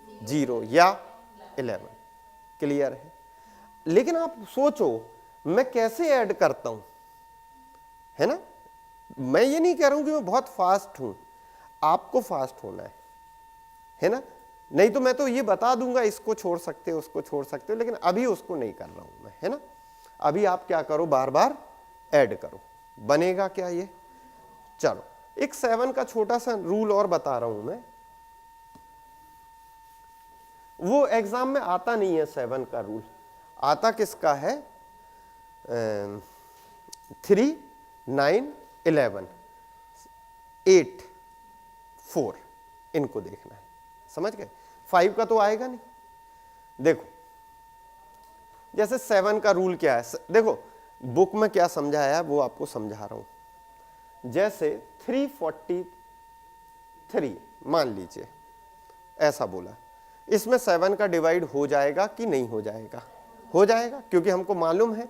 0 या 11। क्लियर है? लेकिन आप सोचो मैं कैसे ऐड करता हूं, है ना। मैं ये नहीं कह रहा हूं कि मैं बहुत फास्ट हूं, आपको फास्ट होना है ना। नहीं तो मैं तो ये बता दूंगा इसको छोड़ सकते हो उसको छोड़ सकते हो, लेकिन अभी उसको नहीं कर रहा हूं मैं, है ना। अभी आप क्या करो, बार बार ऐड करो। बनेगा क्या ये? चलो एक 7 का छोटा सा रूल और बता रहा हूं मैं, वो एग्जाम में आता नहीं है। 7 का रूल आता किसका है? 3, 9, 11, 8, 4, इनको देखना है, समझ गए। 5 का तो आएगा नहीं। देखो जैसे 7 का रूल क्या है, देखो बुक में क्या समझाया है वो आपको समझा रहा हूं। जैसे 343 मान लीजिए, ऐसा बोला, इसमें 7 का डिवाइड हो जाएगा कि नहीं हो जाएगा? हो जाएगा, क्योंकि हमको मालूम है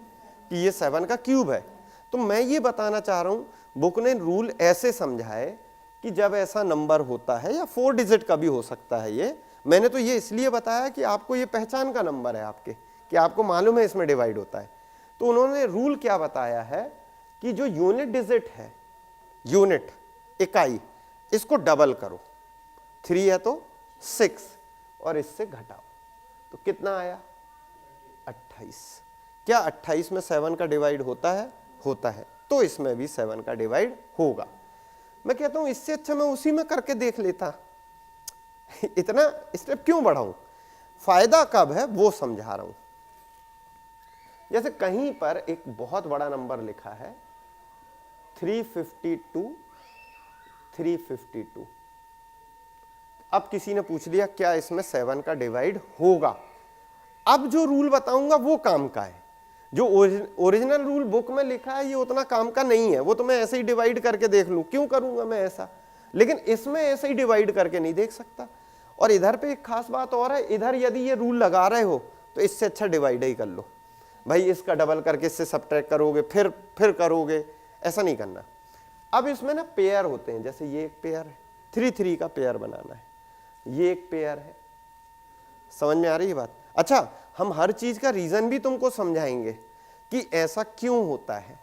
कि ये 7 का क्यूब है। तो मैं ये बताना चाह रहा हूं, बुक ने रूल ऐसे समझाए कि जब ऐसा नंबर होता है, या 4 डिजिट का भी हो सकता है, ये मैंने तो ये इसलिए बताया कि आपको ये पहचान का नंबर है आपके, कि आपको मालूम है इसमें डिवाइड होता है। तो उन्होंने रूल क्या बताया है कि जो यूनिट डिजिट है, यूनिट इकाई, इसको डबल करो। 3 है तो 6 और इससे घटाओ, तो कितना आया? 28। क्या 28 में 7 का डिवाइड होता है? होता है। तो इसमें भी 7 का डिवाइड होगा। मैं कहता हूं इससे अच्छा मैं उसी में करके देख लेता, इतना स्टेप क्यों बढ़ाऊं? फायदा कब है वो समझा रहा हूं। जैसे कहीं पर एक बहुत बड़ा नंबर लिखा है 352। अब किसी ने पूछ लिया क्या इसमें 7 का डिवाइड होगा? अब जो रूल बताऊंगा वो काम का है। जो ओरिजिनल रूल बुक में लिखा है ये उतना काम का नहीं है, वो तो मैं ऐसे ही डिवाइड करके देख लूं, क्यों करूंगा मैं ऐसा? लेकिन इसमें ऐसे ही डिवाइड करके नहीं देख सकता। और इधर पे एक खास बात और है, इधर यदि ये रूल लगा रहे हो तो इससे अच्छा डिवाइड ही कर लो भाई, इसका डबल करके इससे सब्ट्रैक्ट करोगे, फिर करोगे, ऐसा नहीं करना। अब इसमें ना पेयर होते हैं, जैसे ये एक पेयर है, 3 का पेयर बनाना है, ये एक पेयर है। समझ में आ रही है बात? अच्छा, हम हर चीज का रीजन भी तुमको समझाएंगे कि ऐसा क्यों होता है,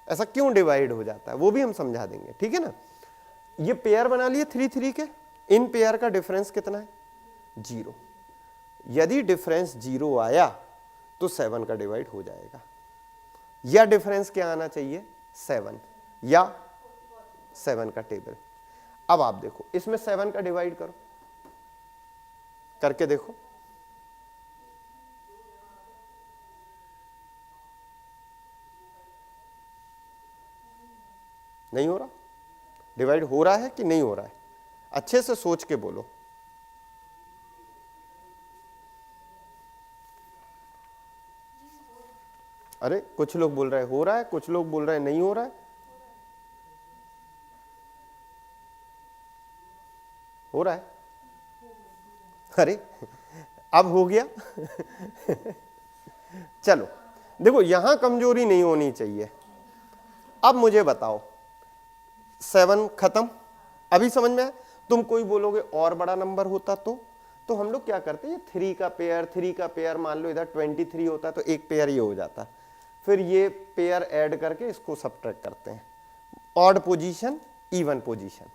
ऐसा क्यों डिवाइड हो जाता है, वो भी हम समझा देंगे, ठीक है ना। ये पेयर बना लिए 3 के, इन पेयर का डिफरेंस कितना है? 0। यदि डिफरेंस 0 आया तो 7 का डिवाइड हो जाएगा, या डिफरेंस क्या आना चाहिए? 7 या 7 का टेबल। अब आप देखो इसमें 7 का डिवाइड करो, करके देखो, नहीं हो रहा? डिवाइड हो रहा है कि नहीं हो रहा है? अच्छे से सोच के बोलो। अरे कुछ लोग बोल रहे हैं हो रहा है, कुछ लोग बोल रहे हैं नहीं हो रहा है। हो रहा है? अरे अब हो गया। चलो देखो, यहां कमजोरी नहीं होनी चाहिए। अब मुझे बताओ 7 खत्म, अभी समझ में आया? तुम कोई बोलोगे और बड़ा नंबर होता तो हम लोग क्या करते हैं, 3 का पेयर मान लो इधर 23 होता तो एक पेयर ये हो जाता, फिर ये पेयर ऐड करके इसको सब्ट्रैक्ट करते हैं, ऑड पोजीशन इवन पोजीशन।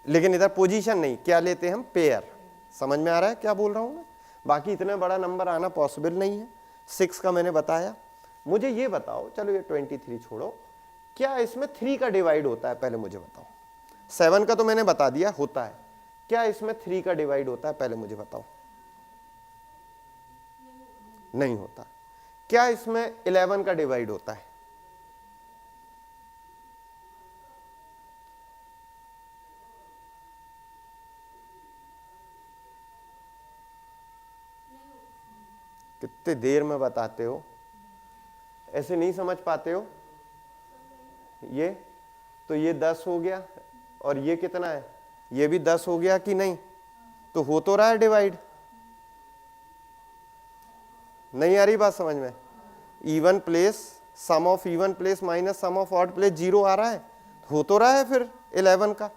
लेकिन इधर पोजीशन नहीं, क्या लेते हैं हम? पेयर। समझ में आ रहा है क्या बोल रहा हूं मैं? बाकी इतना बड़ा नंबर आना पॉसिबल नहीं है। 6 का मैंने बताया। मुझे ये बताओ, चलो ये 23 छोड़ो, क्या इसमें 3 का डिवाइड होता है? पहले मुझे बताओ। 7 का तो मैंने बता दिया होता है, क्या इसमें 3 का डिवाइड होता है? पहले मुझे बताओ। नहीं होता। क्या इसमें 11 का डिवाइड होता है? कितने देर में बताते हो, ऐसे नहीं समझ पाते हो। ये तो ये 10 हो गया, और ये कितना है? ये भी 10 हो गया कि नहीं? तो हो तो रहा है डिवाइड। नहीं आ रही बात समझ में? Even place sum of even place minus sum of odd place 0 आ रहा है, हो तो रहा है फिर 11 का।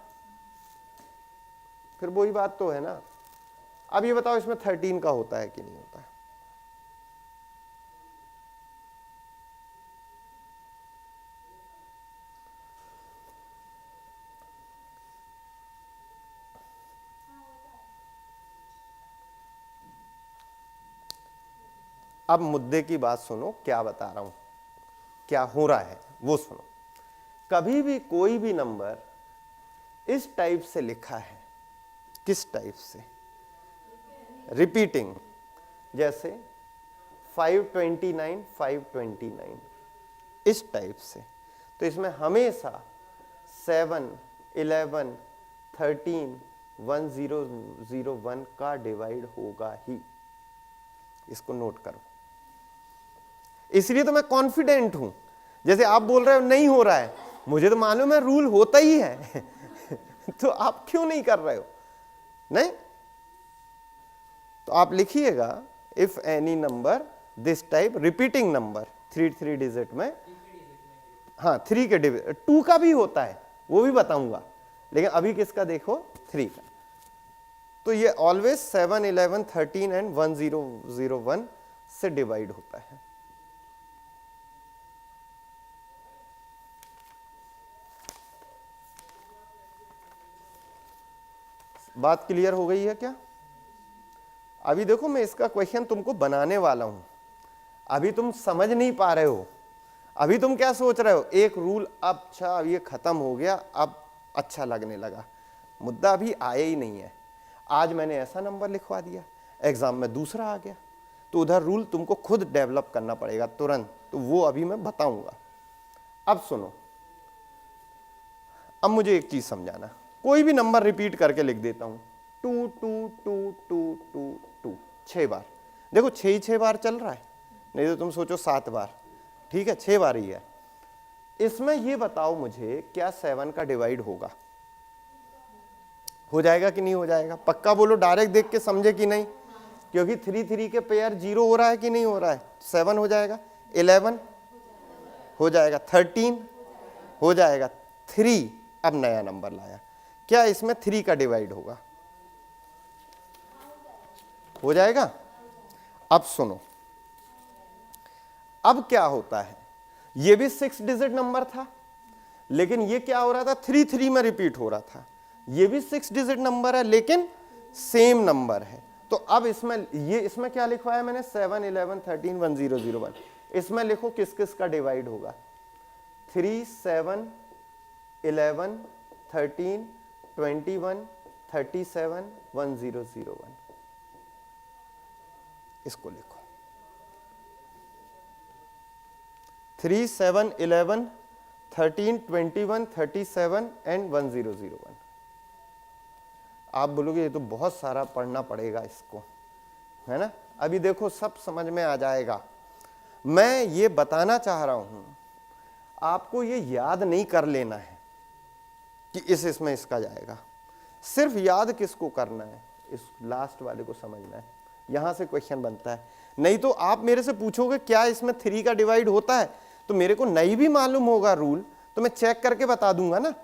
फिर वही बात तो है ना। अब ये बताओ इसमें 13 का होता है कि नहीं होता है? अब मुद्दे की बात सुनो, क्या बता रहा हूं, क्या हो रहा है वो सुनो। कभी भी कोई भी नंबर इस टाइप से लिखा है, किस टाइप से? रिपीटिंग, जैसे 529 529, इस टाइप से, तो इसमें हमेशा 7 11 13 1001 का डिवाइड होगा ही। इसको नोट करो। इसलिए तो मैं कॉन्फिडेंट हूं। जैसे आप बोल रहे हो नहीं हो रहा है, मुझे तो मालूम है रूल होता ही है तो आप क्यों नहीं कर रहे हो? नहीं, तो आप लिखिएगा if any number this type repeating number 3 digit में, हाँ 3 के डिजिट, 2 का भी होता है वो भी बताऊंगा, लेकिन अभी किसका देखो 3 का। तो ये ऑलवेज 7, 11, 13 एंड 1001 से डिवाइड होता है। बात क्लियर हो गई है क्या? अभी देखो मैं इसका क्वेश्चन तुमको बनाने वाला हूं, अभी तुम समझ नहीं पा रहे हो। अभी तुम क्या सोच रहे हो, एक रूल, अब अच्छा अब ये खत्म हो गया, अब अच्छा लगने लगा। मुद्दा अभी आया ही नहीं है। आज मैंने ऐसा नंबर लिखवा दिया, एग्जाम में दूसरा आ गया, तो उधर रूल तुमको खुद डेवलप करना पड़ेगा तुरंत, तो वो अभी मैं बताऊंगा। अब सुनो, अब मुझे एक चीज समझाना, कोई भी नंबर रिपीट करके लिख देता हूं, 2 2 2 2 2 2 6 बार। देखो 6 बार चल रहा है, नहीं तो तुम सोचो 7 बार, ठीक है 6 बार ही है। इसमें ये बताओ मुझे, क्या 7 का डिवाइड होगा? हो जाएगा कि नहीं हो जाएगा? पक्का बोलो, डायरेक्ट देख के समझे कि नहीं, क्योंकि 3 के पेयर 0 हो रहा है कि नहीं हो रहा है। 7 हो जाएगा, 11 हो जाएगा, 13 हो जाएगा, 3 अब नया नंबर लाया, क्या इसमें 3 का डिवाइड होगा? हो जाएगा। अब सुनो, अब क्या होता है, ये भी 6 डिजिट नंबर था, लेकिन ये क्या हो रहा था, 3 में रिपीट हो रहा था। ये भी 6 डिजिट नंबर है, लेकिन सेम नंबर है। तो अब इसमें क्या लिखवाया मैंने, 7, 11, 13, 1001। इसमें लिखो किस किस का डिवाइड होगा, 3, 7, 11, 13, 21, 37, 1001। इसको लिखो 3, 7, 11, 13, 21, 37 एंड 1001। आप बोलोगे ये तो बहुत सारा पढ़ना पड़ेगा इसको, है ना? अभी देखो सब समझ में आ जाएगा। मैं ये बताना चाह रहा हूं, आपको ये याद नहीं कर लेना है कि इसमें इसका जाएगा, सिर्फ याद किसको करना है, इस लास्ट वाले को समझना है, यहां से क्वेश्चन बनता है। नहीं तो आप मेरे से पूछोगे क्या इसमें 3 का डिवाइड होता है, तो मेरे को नहीं भी मालूम होगा रूल, तो मैं चेक करके बता दूंगा ना।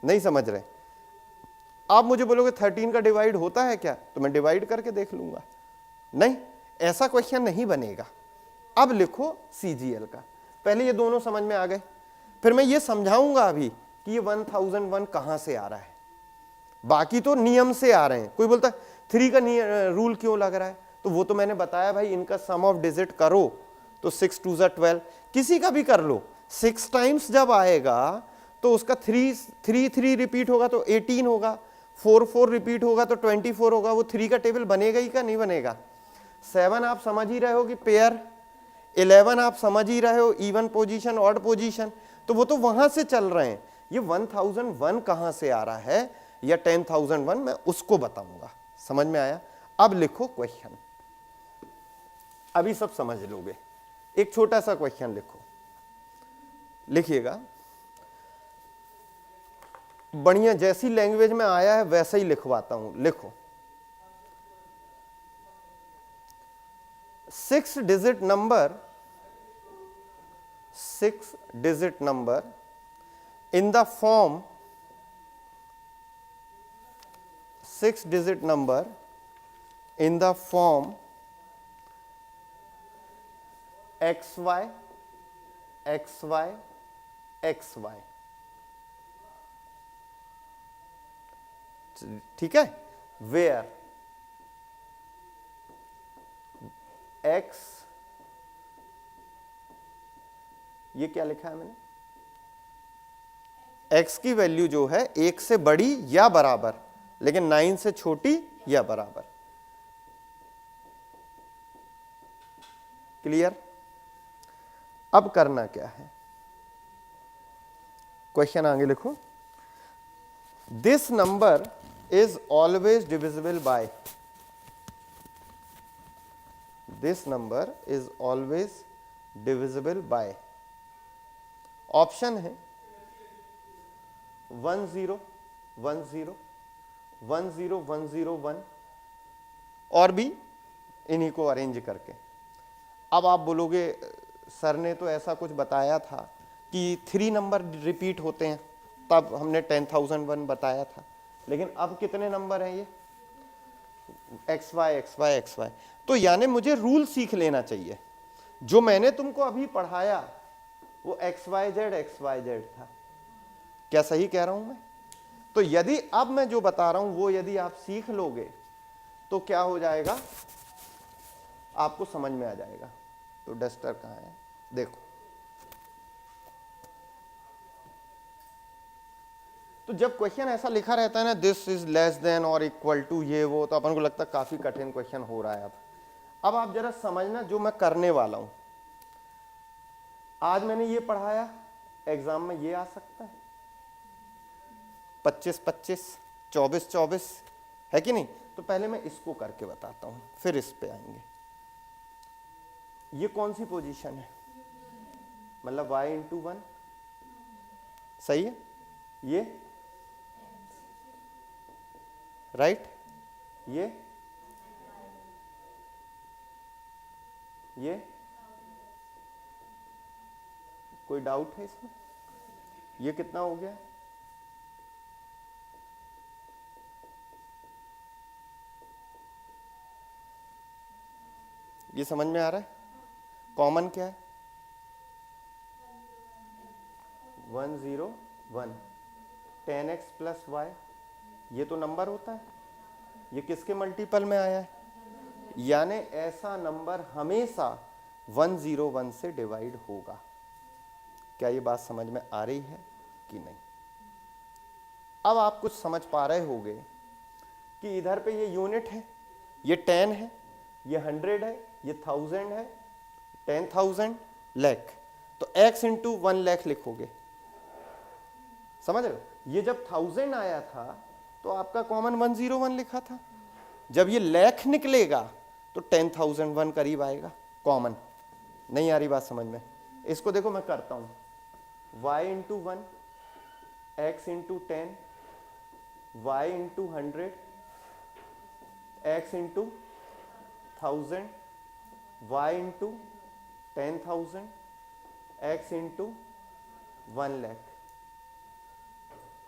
नहीं समझ रहे, आप मुझे बोलोगे 13 का डिवाइड होता है क्या, तो मैं डिवाइड करके देख लूंगा। नहीं, ऐसा क्वेश्चन नहीं बनेगा। अब लिखो CGL का, पहले ये दोनों समझ में आ गए, फिर मैं ये समझाऊंगा अभी कि ये 1001 कहां से आ रहा है। बाकी तो नियम से आ रहे हैं। कोई बोलता है 3 का रूल क्यों लग रहा है, तो वो तो मैंने बताया भाई, इनका सम ऑफ डिजिट करो तो 6 2 12, किसी का भी कर लो, 6 टाइम्स जब आएगा तो उसका 3 रिपीट होगा तो 18 होगा, 4 रिपीट होगा तो 24 होगा। वो 3 का टेबल बनेगा ही का नहीं बनेगा। 7 आप समझ ही रहे हो कि पेयर, 11 आप समझ ही रहे हो इवन पोजीशन ऑड पोजीशन, तो वो तो वहां से चल रहे हैं। ये 1001 कहां से आ रहा है या 10,001, मैं उसको बताऊंगा। समझ में आया? अब लिखो क्वेश्चन, अभी सब समझ लोगे। एक छोटा सा क्वेश्चन लिखो, लिखिएगा बढ़िया, जैसी लैंग्वेज में आया है वैसा ही लिखवाता हूं। लिखो 6 digit number in the form 6 digit number in the form XY XY XY, ठीक है, where X, ये क्या लिखा है मैंने, X की वैल्यू जो है 1 से बड़ी या बराबर, लेकिन 9 से छोटी या बराबर। क्लियर? अब करना क्या है, क्वेश्चन आगे लिखो, this number is always divisible by, this number is always divisible by, option है 1 0 1 0 1 0 1 0 1 और भी इन्हीं को अरेंज करके। अब आप बोलोगे सर ने तो ऐसा कुछ बताया था कि 3 नंबर रिपीट होते हैं, तब हमने 10,001 बताया था, लेकिन अब कितने नंबर हैं ये? X Y. तो यानी मुझे रूल सीख लेना चाहिए। जो मैंने तुमको अभी पढ़ाया वो एक्स वाई जेड था। क्या सही कह रहा हूं मैं? तो यदि अब मैं जो बता रहा हूं वो यदि आप सीख लोगे तो क्या हो जाएगा, आपको समझ में आ जाएगा। तो डस्टर कहाँ है? देखो, तो जब क्वेश्चन ऐसा लिखा रहता है ना, दिस इज लेस देन और इक्वल टू ये वो, तो अपन को लगता है काफी कठिन क्वेश्चन हो रहा है। अब आप जरा समझना जो मैं करने वाला हूं। आज मैंने ये पढ़ाया, एग्जाम में ये आ सकता है 25-25, 24-24, है कि नहीं? तो पहले मैं इसको करके बताता हूं, फिर इस पे आएंगे। ये कौन सी पोजीशन है? मतलब y इंटू 1, सही है? ये राइट, ये कोई डाउट है इसमें? ये कितना हो गया? ये समझ में आ रहा है? कॉमन क्या है? 1 0 1, 10x प्लस वाई, ये तो नंबर होता है। ये किसके मल्टीपल में आया है? यानी ऐसा नंबर हमेशा 101 से डिवाइड होगा। क्या ये बात समझ में आ रही है कि नहीं? अब आप कुछ समझ पा रहे होंगे कि इधर पे ये यूनिट है, ये 10 है, ये 100 है, ये 1000 है, 10,000 लाख, तो x इंटू 1 लाख लिखोगे। समझ रहे हो? ये जब 1000 आया था तो आपका कॉमन 101 लिखा था। जब ये लाख निकलेगा तो 10,001 करीब आएगा कॉमन। नहीं आ रही बात समझ में? इसको देखो मैं करता हूं, y into 1, x into 10, y into 100, x into 1000, y into 10,000, x into 1 lakh.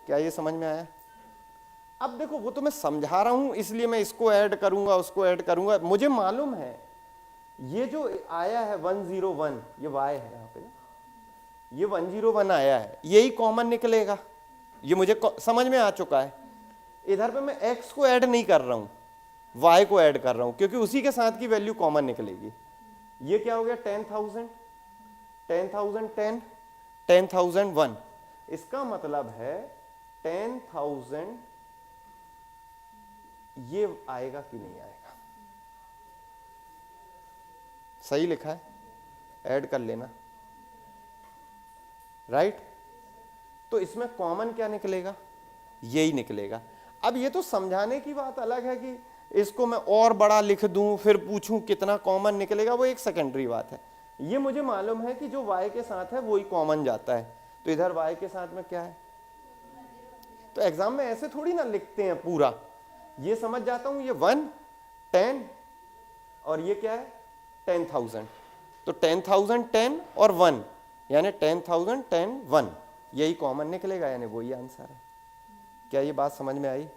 क्या ये समझ में आया? अब देखो, वो तो मैं समझा रहा हूं इसलिए मैं इसको ऐड करूंगा उसको ऐड करूंगा। मुझे मालूम है ये जो आया है 101, ये y है यहाँ पे, ये 101 आया है, यही कॉमन निकलेगा। ये मुझे समझ में आ चुका है। इधर पे मैं x को ऐड नहीं कर रहा हूं, y को ऐड कर रहा हूं, क्योंकि उसी के साथ की वैल्यू कॉमन निकलेगी। ये क्या हो गया? 10,000, 10,010, 10,001। इसका मतलब है 10,000 ये आएगा कि नहीं आएगा? सही लिखा है, ऐड कर लेना, राइट? तो इसमें कॉमन क्या निकलेगा? यही निकलेगा। अब ये तो समझाने की बात अलग है कि इसको मैं और बड़ा लिख दूं फिर पूछूं कितना कॉमन निकलेगा, वो एक सेकेंडरी बात है। ये मुझे मालूम है कि जो y के साथ है वही कॉमन जाता है। तो इधर y के साथ में क्या है? तो एग्जाम में ऐसे थोड़ी ना लिखते हैं पूरा, ये समझ जाता हूं, ये 1, 10 और ये क्या है? 10,000। तो 10,000, 10 और 1 यानी 10,000, 10, 1, यही कॉमन निकलेगा, यानी वही आंसर है। क्या ये बात समझ में आई?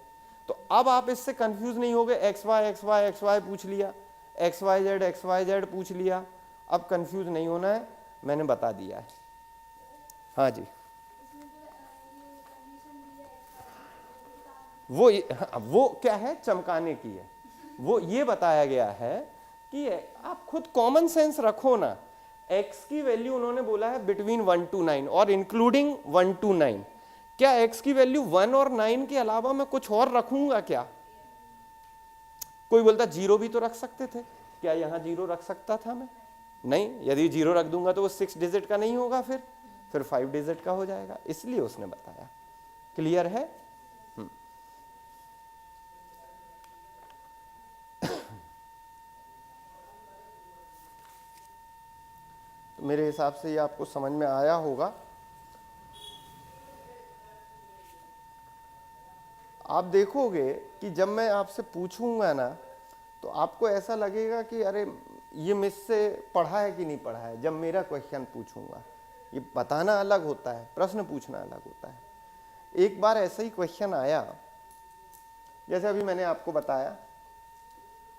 तो अब आप इससे कंफ्यूज नहीं हो गए। एक्स वाई पूछ लिया, एक्स वाई जेड पूछ लिया, अब कंफ्यूज नहीं होना है, मैंने बता दिया है। हाँ जी, वो क्या है? चमकाने की है। वो ये बताया गया है कि आप खुद कॉमन सेंस रखो ना। x की वैल्यू उन्होंने बोला है बिटवीन 1 to 9 और इंक्लूडिंग 1 to 9। क्या x की वैल्यू 1 और 9 के अलावा मैं कुछ और रखूंगा क्या? कोई बोलता 0 भी तो रख सकते थे, क्या यहां 0 रख सकता था मैं? नहीं, यदि 0 रख दूंगा तो वो 6 डिजिट का नहीं होगा, फिर 5 डिजिट का हो जाएगा, इसलिए उसने बताया। क्लियर है? मेरे हिसाब से ये आपको समझ में आया होगा। आप देखोगे कि जब मैं आपसे पूछूंगा ना तो आपको ऐसा लगेगा कि अरे ये मुझसे पढ़ा है कि नहीं पढ़ा है। जब मेरा क्वेश्चन पूछूंगा, ये बताना अलग होता है, प्रश्न पूछना अलग होता है। एक बार ऐसा ही क्वेश्चन आया, जैसे अभी मैंने आपको बताया,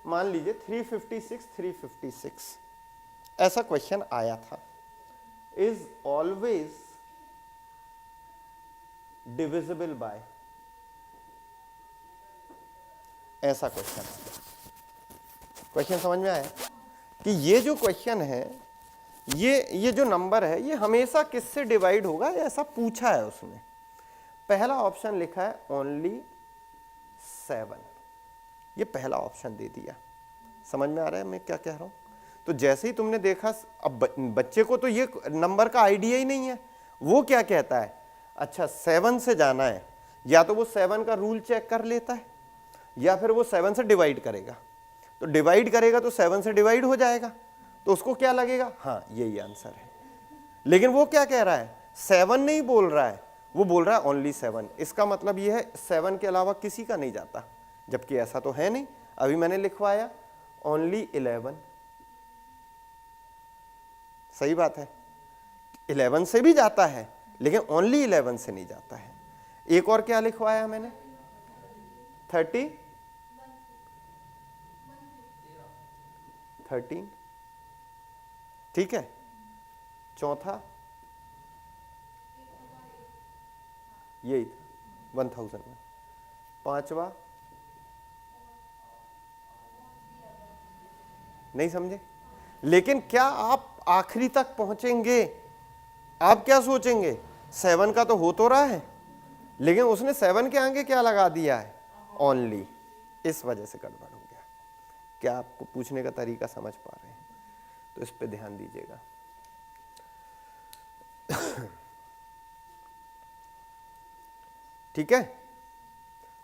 मान लीजिए 356 ऐसा क्वेश्चन आया था, इज ऑलवेज डिविजिबल बाय, ऐसा क्वेश्चन आया। क्वेश्चन समझ में आया कि ये जो क्वेश्चन है, ये जो नंबर है, ये हमेशा किससे डिवाइड होगा, ऐसा पूछा है उसने। पहला ऑप्शन लिखा है ओनली 7, ये पहला ऑप्शन दे दिया। समझ में आ रहा है मैं क्या कह रहा हूं? तो जैसे ही तुमने देखा, अब बच्चे को तो ये नंबर का आइडिया ही नहीं है। वो क्या कहता है, अच्छा 7 से जाना है, या तो वो 7 का रूल चेक कर लेता है, या फिर वो 7 से डिवाइड करेगा। तो डिवाइड करेगा तो 7 से डिवाइड हो जाएगा, तो उसको क्या लगेगा, हाँ यही आंसर है। लेकिन वो क्या कह रहा है, 7 नहीं बोल रहा है, वो बोल रहा है ओनली 7। इसका मतलब ये है 7 के अलावा किसी का नहीं जाता, जबकि ऐसा तो है नहीं। अभी मैंने लिखवाया ओनली 11, सही बात है, 11 से भी जाता है, लेकिन ओनली 11 से नहीं जाता है। एक और क्या लिखवाया मैंने, 13, ठीक है। चौथा यही था 1000 में। पांचवा नहीं समझे। लेकिन क्या आप आखिरी तक पहुंचेंगे? आप क्या सोचेंगे, 7 का तो हो तो रहा है, लेकिन उसने 7 के आगे क्या लगा दिया है, ओनली। इस वजह से गड़बड़ हो गया। क्या आपको पूछने का तरीका समझ पा रहे हैं? तो इस पे ध्यान दीजिएगा। ठीक है,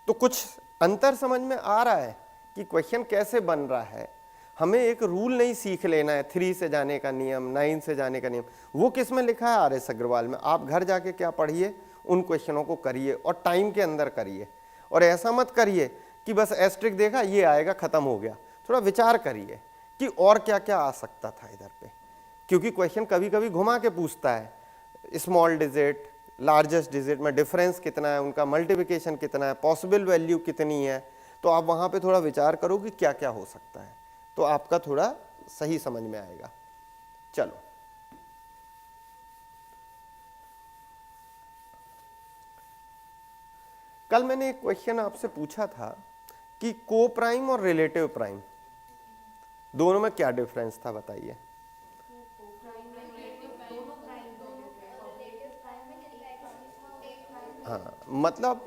तो कुछ अंतर समझ में आ रहा है कि क्वेश्चन कैसे बन रहा है। हमें एक रूल नहीं सीख लेना है, 3 से जाने का नियम, 9 से जाने का नियम। वो किस में लिखा है, आर.एस. अग्रवाल में। आप घर जाके क्या पढ़िए, उन क्वेश्चनों को करिए और टाइम के अंदर करिए। और ऐसा मत करिए कि बस एस्ट्रिक देखा, ये आएगा, खत्म हो गया। थोड़ा विचार करिए कि और क्या क्या आ सकता था इधर पे, क्योंकि क्वेश्चन कभी कभी घुमा के पूछता है, स्मॉल डिजिट लार्जेस्ट डिजिट में डिफरेंस कितना है, उनका मल्टीप्लिकेशन कितना है, पॉसिबल वैल्यू कितनी है। तो आप वहाँ पे थोड़ा विचार करो कि क्या क्या हो सकता है, तो आपका थोड़ा सही समझ में आएगा। चलो, कल मैंने एक क्वेश्चन आपसे पूछा था कि को प्राइम और रिलेटिव प्राइम दोनों में क्या डिफरेंस था, बताइए। हाँ, मतलब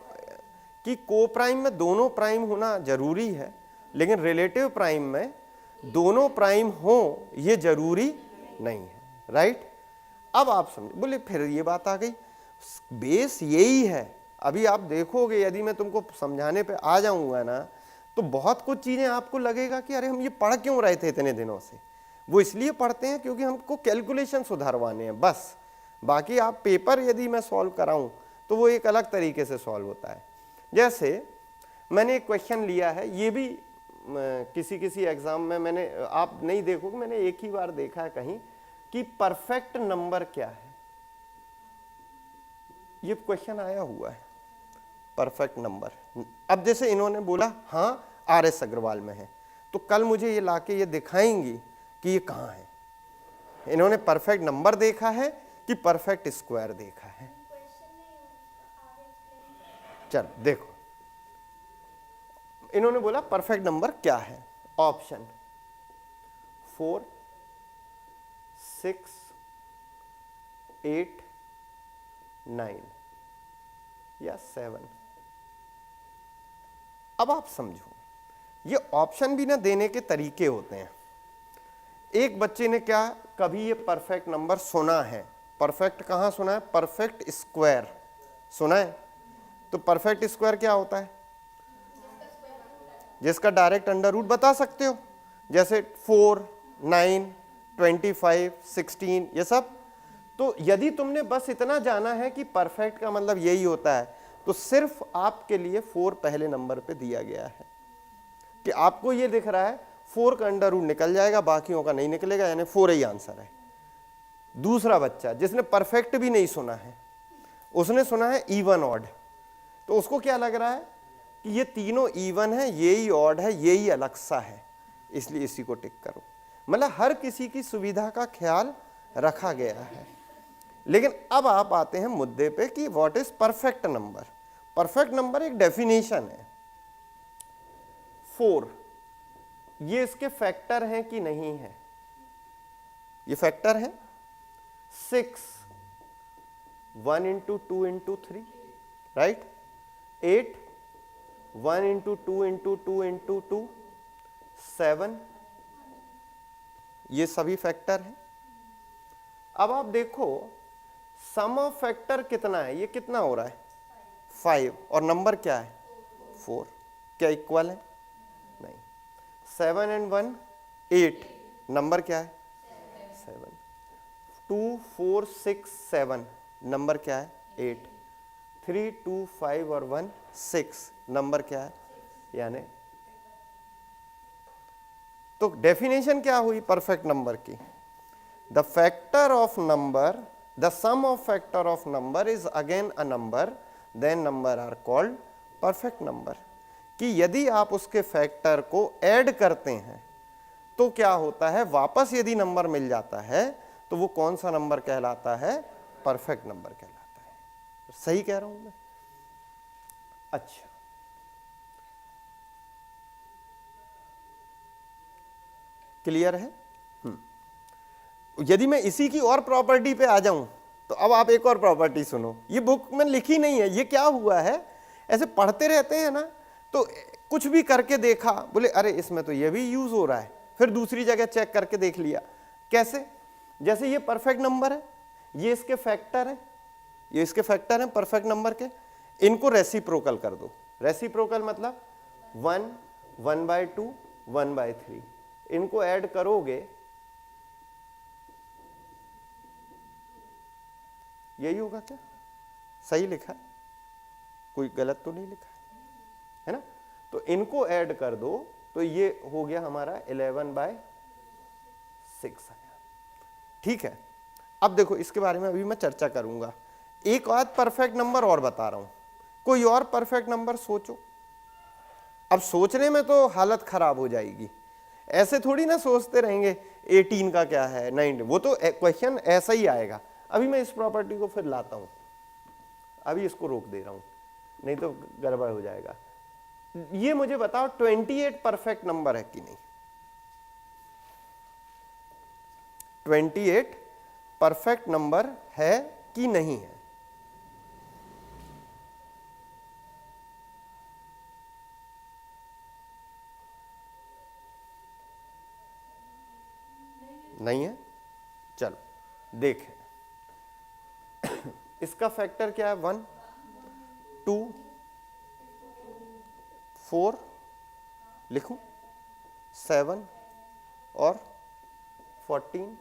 कि को प्राइम में दोनों प्राइम होना जरूरी है, लेकिन रिलेटिव प्राइम में दोनों प्राइम हो ये जरूरी नहीं है, राइट। अब आप समझे, बोले फिर ये बात आ गई, बेस यही है। अभी आप देखोगे, यदि मैं तुमको समझाने पे आ जाऊंगा ना, तो बहुत कुछ चीजें आपको लगेगा कि अरे हम ये पढ़ क्यों रहे थे इतने दिनों से। वो इसलिए पढ़ते हैं क्योंकि हमको कैलकुलेशन सुधारवाने हैं बस। बाकी आप पेपर यदि मैं सॉल्व कराऊं तो वो एक अलग तरीके से सॉल्व होता है। जैसे मैंने एक क्वेश्चन लिया है, ये भी किसी एग्जाम में मैंने, आप नहीं देखोगे, मैंने एक ही बार देखा है कहीं, कि परफेक्ट नंबर क्या है। ये क्वेश्चन आया हुआ है, परफेक्ट नंबर। अब जैसे इन्होंने बोला हाँ आर.एस. अग्रवाल में है, तो कल मुझे ये लाके ये दिखाएंगी कि ये कहाँ है। इन्होंने परफेक्ट नंबर देखा है कि परफेक्ट स्क्वायर देखा है। चल देखो, इन्होंने बोला परफेक्ट नंबर क्या है, ऑप्शन 4, 6, 8, 9 या 7। अब आप समझो, ये ऑप्शन भी ना देने के तरीके होते हैं। एक बच्चे ने क्या कभी ये परफेक्ट नंबर सुना है, परफेक्ट कहाँ सुना है, परफेक्ट स्क्वायर सुना है। तो परफेक्ट स्क्वायर क्या होता है, जिसका डायरेक्ट अंडर रूट बता सकते हो, जैसे 4, 9, 25, 16 ये सब। तो यदि तुमने बस इतना जाना है कि परफेक्ट का मतलब यही होता है, तो सिर्फ आपके लिए 4 पहले नंबर पे दिया गया है कि आपको ये दिख रहा है 4 का अंडर रूट निकल जाएगा, बाकियों का नहीं निकलेगा, यानी 4 ही आंसर है। दूसरा बच्चा जिसने परफेक्ट भी नहीं सुना है, उसने सुना है इवन ऑड, तो उसको क्या लग रहा है कि ये तीनों इवन है, ये ही ऑड है, ये ही अलग सा है, इसलिए इसी को टिक करो। मतलब हर किसी की सुविधा का ख्याल रखा गया है। लेकिन अब आप आते हैं मुद्दे पे कि what is perfect number. Perfect number एक डेफिनेशन है। 4 ये इसके फैक्टर हैं कि नहीं है? ये फैक्टर है। 6 1 into 2 into 3, right. 8 1 into 2 into 2 into 2, 7, ये सभी फैक्टर हैं। अब आप देखो सम ऑफ फैक्टर कितना है, ये कितना हो रहा है 5, और नंबर क्या है 4, क्या इक्वल है? नहीं। 7 and 1 8, नंबर क्या है 7। 2 4 6 7, नंबर क्या है 8। 3 2 5 और 1 6, नंबर क्या है, यानी तो डेफिनेशन क्या हुई परफेक्ट नंबर की? The factor of number, the sum of factor of number is again a number, then number are called perfect number. कि यदि आप उसके फैक्टर को ऐड करते हैं तो क्या होता है, वापस यदि नंबर मिल जाता है तो वो कौन सा नंबर कहलाता है? परफेक्ट नंबर कहलाता है। सही कह रहा हूं मैं? अच्छा, क्लियर है? यदि मैं इसी की और प्रॉपर्टी पे आ जाऊं तो अब आप एक और प्रॉपर्टी सुनो, ये बुक में लिखी नहीं है। ये क्या हुआ है, ऐसे पढ़ते रहते हैं ना, तो कुछ भी करके देखा, बोले अरे इसमें तो ये भी यूज हो रहा है, फिर दूसरी जगह चेक करके देख लिया। कैसे? जैसे ये परफेक्ट नंबर है, ये इसके फैक्टर है, ये इसके फैक्टर हैं परफेक्ट नंबर के, इनको रेसिप्रोकल कर दो। रेसिप्रोकल मतलब 1 1/2 1/3, इनको ऐड करोगे, यही होगा क्या? सही लिखा है, कोई गलत तो नहीं लिखा है ना? तो इनको ऐड कर दो तो ये हो गया हमारा 11/6 आया। ठीक है, अब देखो इसके बारे में अभी मैं चर्चा करूंगा। एक आध परफेक्ट नंबर और बता रहा हूं, कोई और परफेक्ट नंबर सोचो। अब सोचने में तो हालत खराब हो जाएगी, ऐसे थोड़ी ना सोचते रहेंगे 18 का क्या है 9, वो तो क्वेश्चन ऐसा ही आएगा। अभी मैं इस प्रॉपर्टी को फिर लाता हूं, अभी इसको रोक दे रहा हूं, नहीं तो गड़बड़ हो जाएगा। ये मुझे बताओ 28 परफेक्ट नंबर है कि नहीं? 28 परफेक्ट नंबर है कि नहीं है? नहीं है। चलो देखें, इसका फैक्टर क्या है? 1 2 4, लिखूं 7 और 14।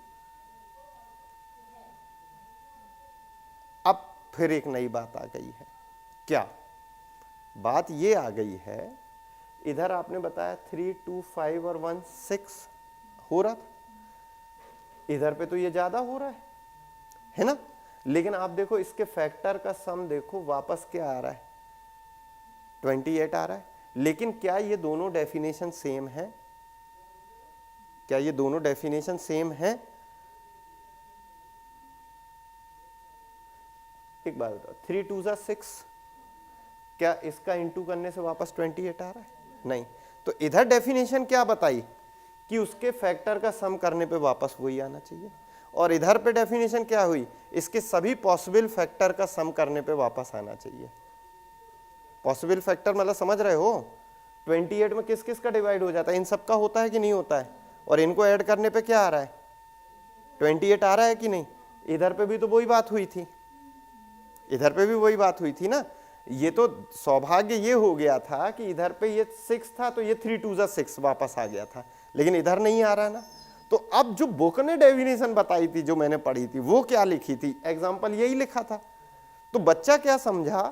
अब फिर एक नई बात आ गई है। क्या बात ये आ गई है, इधर आपने बताया 3 2 5 और 1 6 हो रहा था, इधर पे तो ये ज्यादा हो रहा है ना? लेकिन आप देखो इसके फैक्टर का सम देखो, वापस क्या आ रहा है 28 आ रहा है। लेकिन क्या ये दोनों डेफिनेशन सेम है? क्या ये दोनों डेफिनेशन सेम है? एक बात बताओ, 3 2 6, क्या इसका इंटू करने से वापस 28 आ रहा है? नहीं। तो इधर डेफिनेशन क्या बताई कि उसके फैक्टर का सम करने पे वापस वही आना चाहिए, और इधर पे डेफिनेशन क्या हुई, इसके सभी पॉसिबल फैक्टर का सम करने पे वापस आना चाहिए। पॉसिबल फैक्टर मतलब समझ रहे हो, 28 में किस किस का डिवाइड हो जाता है? इन सब का होता है कि नहीं होता है? और इनको ऐड करने पे क्या आ रहा है 28 आ रहा है कि नहीं? इधर पे भी तो वही बात हुई थी, इधर पे भी वही बात हुई थी ना। ये तो सौभाग्य ये हो गया था कि इधर पे ये 6 था तो ये 3 2 6 वापस आ गया था, लेकिन इधर नहीं आ रहा ना। तो अब जो बुक ने डेफिनेशन बताई थी, जो मैंने पढ़ी थी, वो क्या लिखी थी? एग्जाम्पल यही लिखा था। तो बच्चा क्या समझा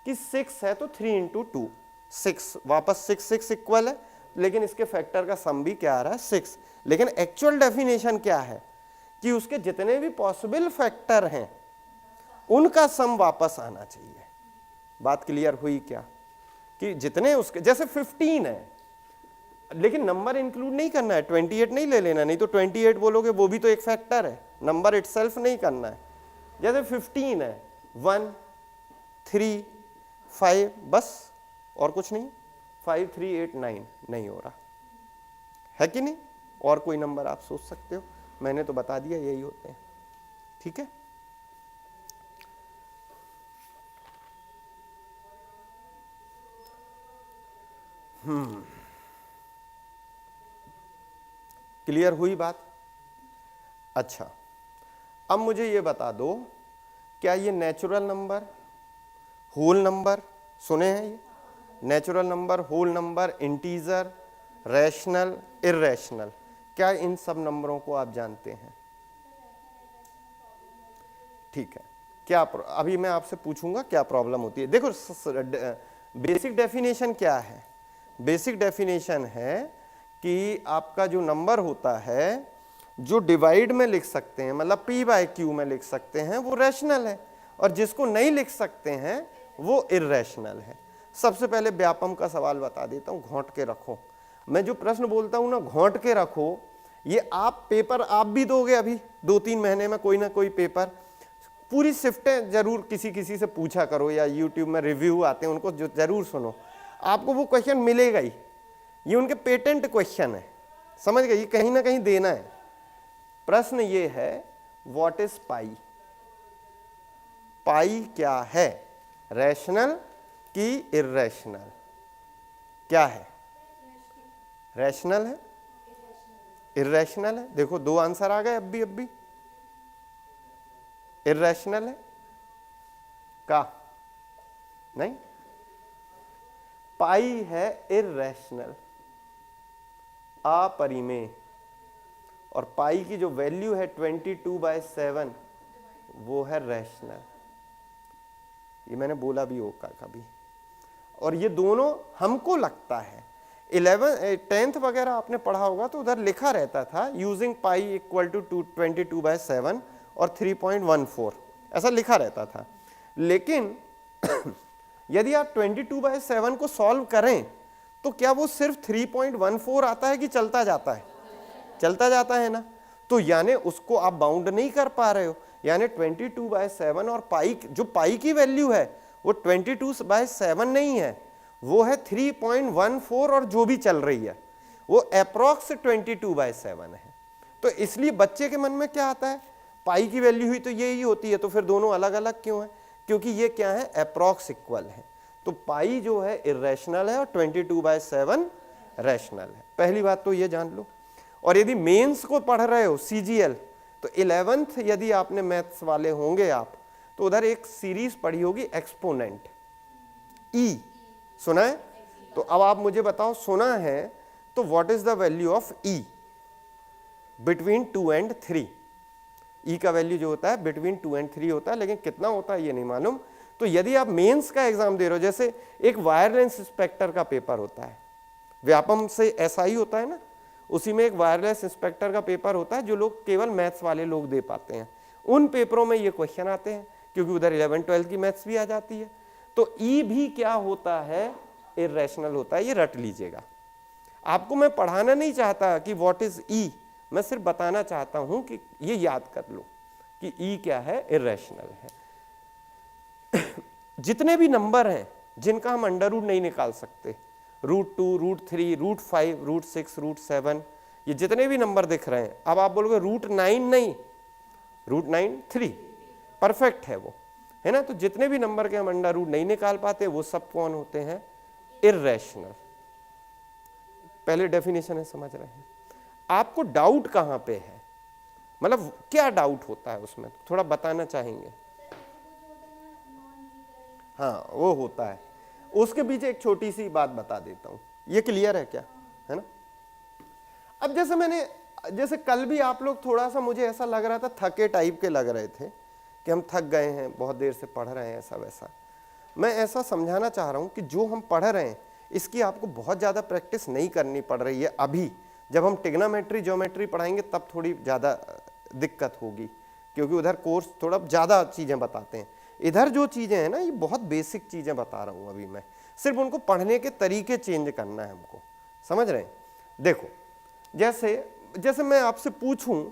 कि 6 है तो 3 इंटू 2 6, वापस 6 इक्वल है, लेकिन इसके फैक्टर का सम भी क्या आ रहा है 6। लेकिन एक्चुअल डेफिनेशन क्या है कि उसके जितने भी पॉसिबल फैक्टर हैं उनका सम वापस आना चाहिए। बात क्लियर हुई क्या? कि जितने उसके, जैसे 15 है लेकिन नंबर इंक्लूड नहीं करना है, 28 नहीं ले लेना, नहीं तो 28 बोलोगे वो भी तो एक फैक्टर है, नंबर इटसेल्फ नहीं करना है। जैसे 15 है 1 3 5 बस, और कुछ नहीं, 5 3 8 9 नहीं हो रहा है कि नहीं? और कोई नंबर आप सोच सकते हो, मैंने तो बता दिया यही होते हैं। ठीक है, क्लियर हुई बात? अच्छा, अब मुझे ये बता दो, क्या ये नेचुरल नंबर, होल नंबर सुने हैं? ये natural number, whole number, integer, rational, irrational, क्या इन सब नंबरों को आप जानते हैं? ठीक है, क्या अभी मैं आपसे पूछूंगा क्या प्रॉब्लम होती है। देखो बेसिक डेफिनेशन क्या है? बेसिक डेफिनेशन है कि आपका जो नंबर होता है जो डिवाइड में लिख सकते हैं, मतलब p बाय क्यू में लिख सकते हैं, वो रैशनल है, और जिसको नहीं लिख सकते हैं वो इर्रेशनल है। सबसे पहले व्यापम का सवाल बता देता हूँ, घोंट के रखो। मैं जो प्रश्न बोलता हूँ ना, घोंट के रखो, ये आप पेपर आप भी दोगे अभी 2-3 महीने में, कोई ना कोई पेपर। पूरी शिफ्टें जरूर किसी किसी से पूछा करो, या यूट्यूब में रिव्यू आते हैं उनको जो जरूर सुनो, आपको वो क्वेश्चन मिलेगा ही। ये उनके पेटेंट क्वेश्चन है, समझ गए? ये कहीं ना कहीं देना है। प्रश्न ये है, व्हाट इज पाई? पाई क्या है, रैशनल कि इर्रेशनल? क्या है? रैशनल है, इर्रेशनल है? देखो 2 आंसर आ गए अब भी इर्रेशनल है का नहीं, पाई है इर्रेशनल, अपरिमेय। और पाई की जो वैल्यू है 22/7 वो है रैशनल। ये मैंने बोला भी होगा कभी। और ये दोनों हमको लगता है 10th वगैरह आपने पढ़ा होगा तो उधर लिखा रहता था यूजिंग पाई इक्वल टू 22/7 और 3.14, ऐसा लिखा रहता था। लेकिन यदि आप 22/7 को सॉल्व करें तो क्या वो सिर्फ 3.14 आता है कि चलता जाता है? चलता जाता है ना। तो यानी उसको आप बाउंड नहीं कर पा रहे हो, यानी 22/7 और पाई, जो पाई की वैल्यू है वो 22/7 नहीं है, वो है 3.14, और जो भी चल रही है वो अप्रॉक्स 22/7 है। तो इसलिए बच्चे के मन में क्या आता है, पाई की वैल्यू हुई तो यही होती है, तो फिर दोनों अलग अलग क्यों है? क्योंकि ये क्या है, अप्रॉक्स इक्वल है। तो पाई जो है इर्रेशनल है और 22/7 रैशनल है। पहली बात तो ये जान लो। और यदि मेंस को पढ़ रहे हो CGL, तो 11th यदि आपने मैथ्स वाले होंगे आप, तो उधर एक सीरीज पढ़ी होगी एक्सपोनेंट, E सुना है? तो अब आप मुझे बताओ, सुना है तो what is the value of E between 2 and 3? E का वैल्यू जो होता है बिटवीन 2 and 3 होता है, लेकिन कितना होता है ये नहीं मालूम। तो यदि आप मेंस का एग्जाम दे रहे हो, जैसे एक वायरलेस इंस्पेक्टर का पेपर होता है, व्यापम से SI होता है ना, उसी में एक वायरलेस इंस्पेक्टर का पेपर होता है जो लोग केवल मैथ्स वाले लोग दे पाते हैं। उन पेपरों में ये क्वेश्चन आते हैं, क्योंकि उधर 11-12 की मैथ्स भी आ जाती है। तो E भी क्या होता है, इर्रेशनल होता है। ये रट लीजिएगा। आपको मैं पढ़ाना नहीं चाहता कि व्हाट इज E, मैं सिर्फ बताना चाहता हूं कि ये याद कर लो कि E क्या है, इर्रेशनल है। जितने भी नंबर हैं जिनका हम अंडर रूट नहीं निकाल सकते, √2, √3, √5, √6, √7, ये जितने भी नंबर दिख रहे हैं, अब आप बोलोगे √9 नहीं, √9 3 परफेक्ट है वो, है ना। तो जितने भी नंबर के हम अंडर रूट नहीं निकाल पाते वो सब कौन होते हैं, इर्रेशनल। पहले डेफिनेशन है, समझ रहे हैं। आपको डाउट कहां पे है, मतलब क्या डाउट होता है उसमें, थोड़ा बताना चाहेंगे? हाँ वो होता है। उसके पीछे एक छोटी सी बात बता देता हूं, ये क्लियर है क्या, है ना। अब जैसे कल भी आप लोग थोड़ा सा, मुझे ऐसा लग रहा था थके टाइप के लग रहे थे कि हम थक गए हैं, बहुत देर से पढ़ रहे हैं, ऐसा वैसा। मैं ऐसा समझाना चाह रहा हूँ कि जो हम पढ़ रहे हैं इसकी आपको बहुत ज़्यादा प्रैक्टिस नहीं करनी पड़ रही है अभी। जब हम ट्रिग्नोमेट्री ज्योमेट्री पढ़ाएंगे तब थोड़ी ज़्यादा दिक्कत होगी, क्योंकि उधर कोर्स थोड़ा ज़्यादा चीज़ें बताते हैं। इधर जो चीज़ें हैं ना, ये बहुत बेसिक चीज़ें बता रहा हूँ अभी मैं, सिर्फ उनको पढ़ने के तरीके चेंज करना है हमको, समझ रहे हैं। देखो जैसे मैं आपसे पूछूं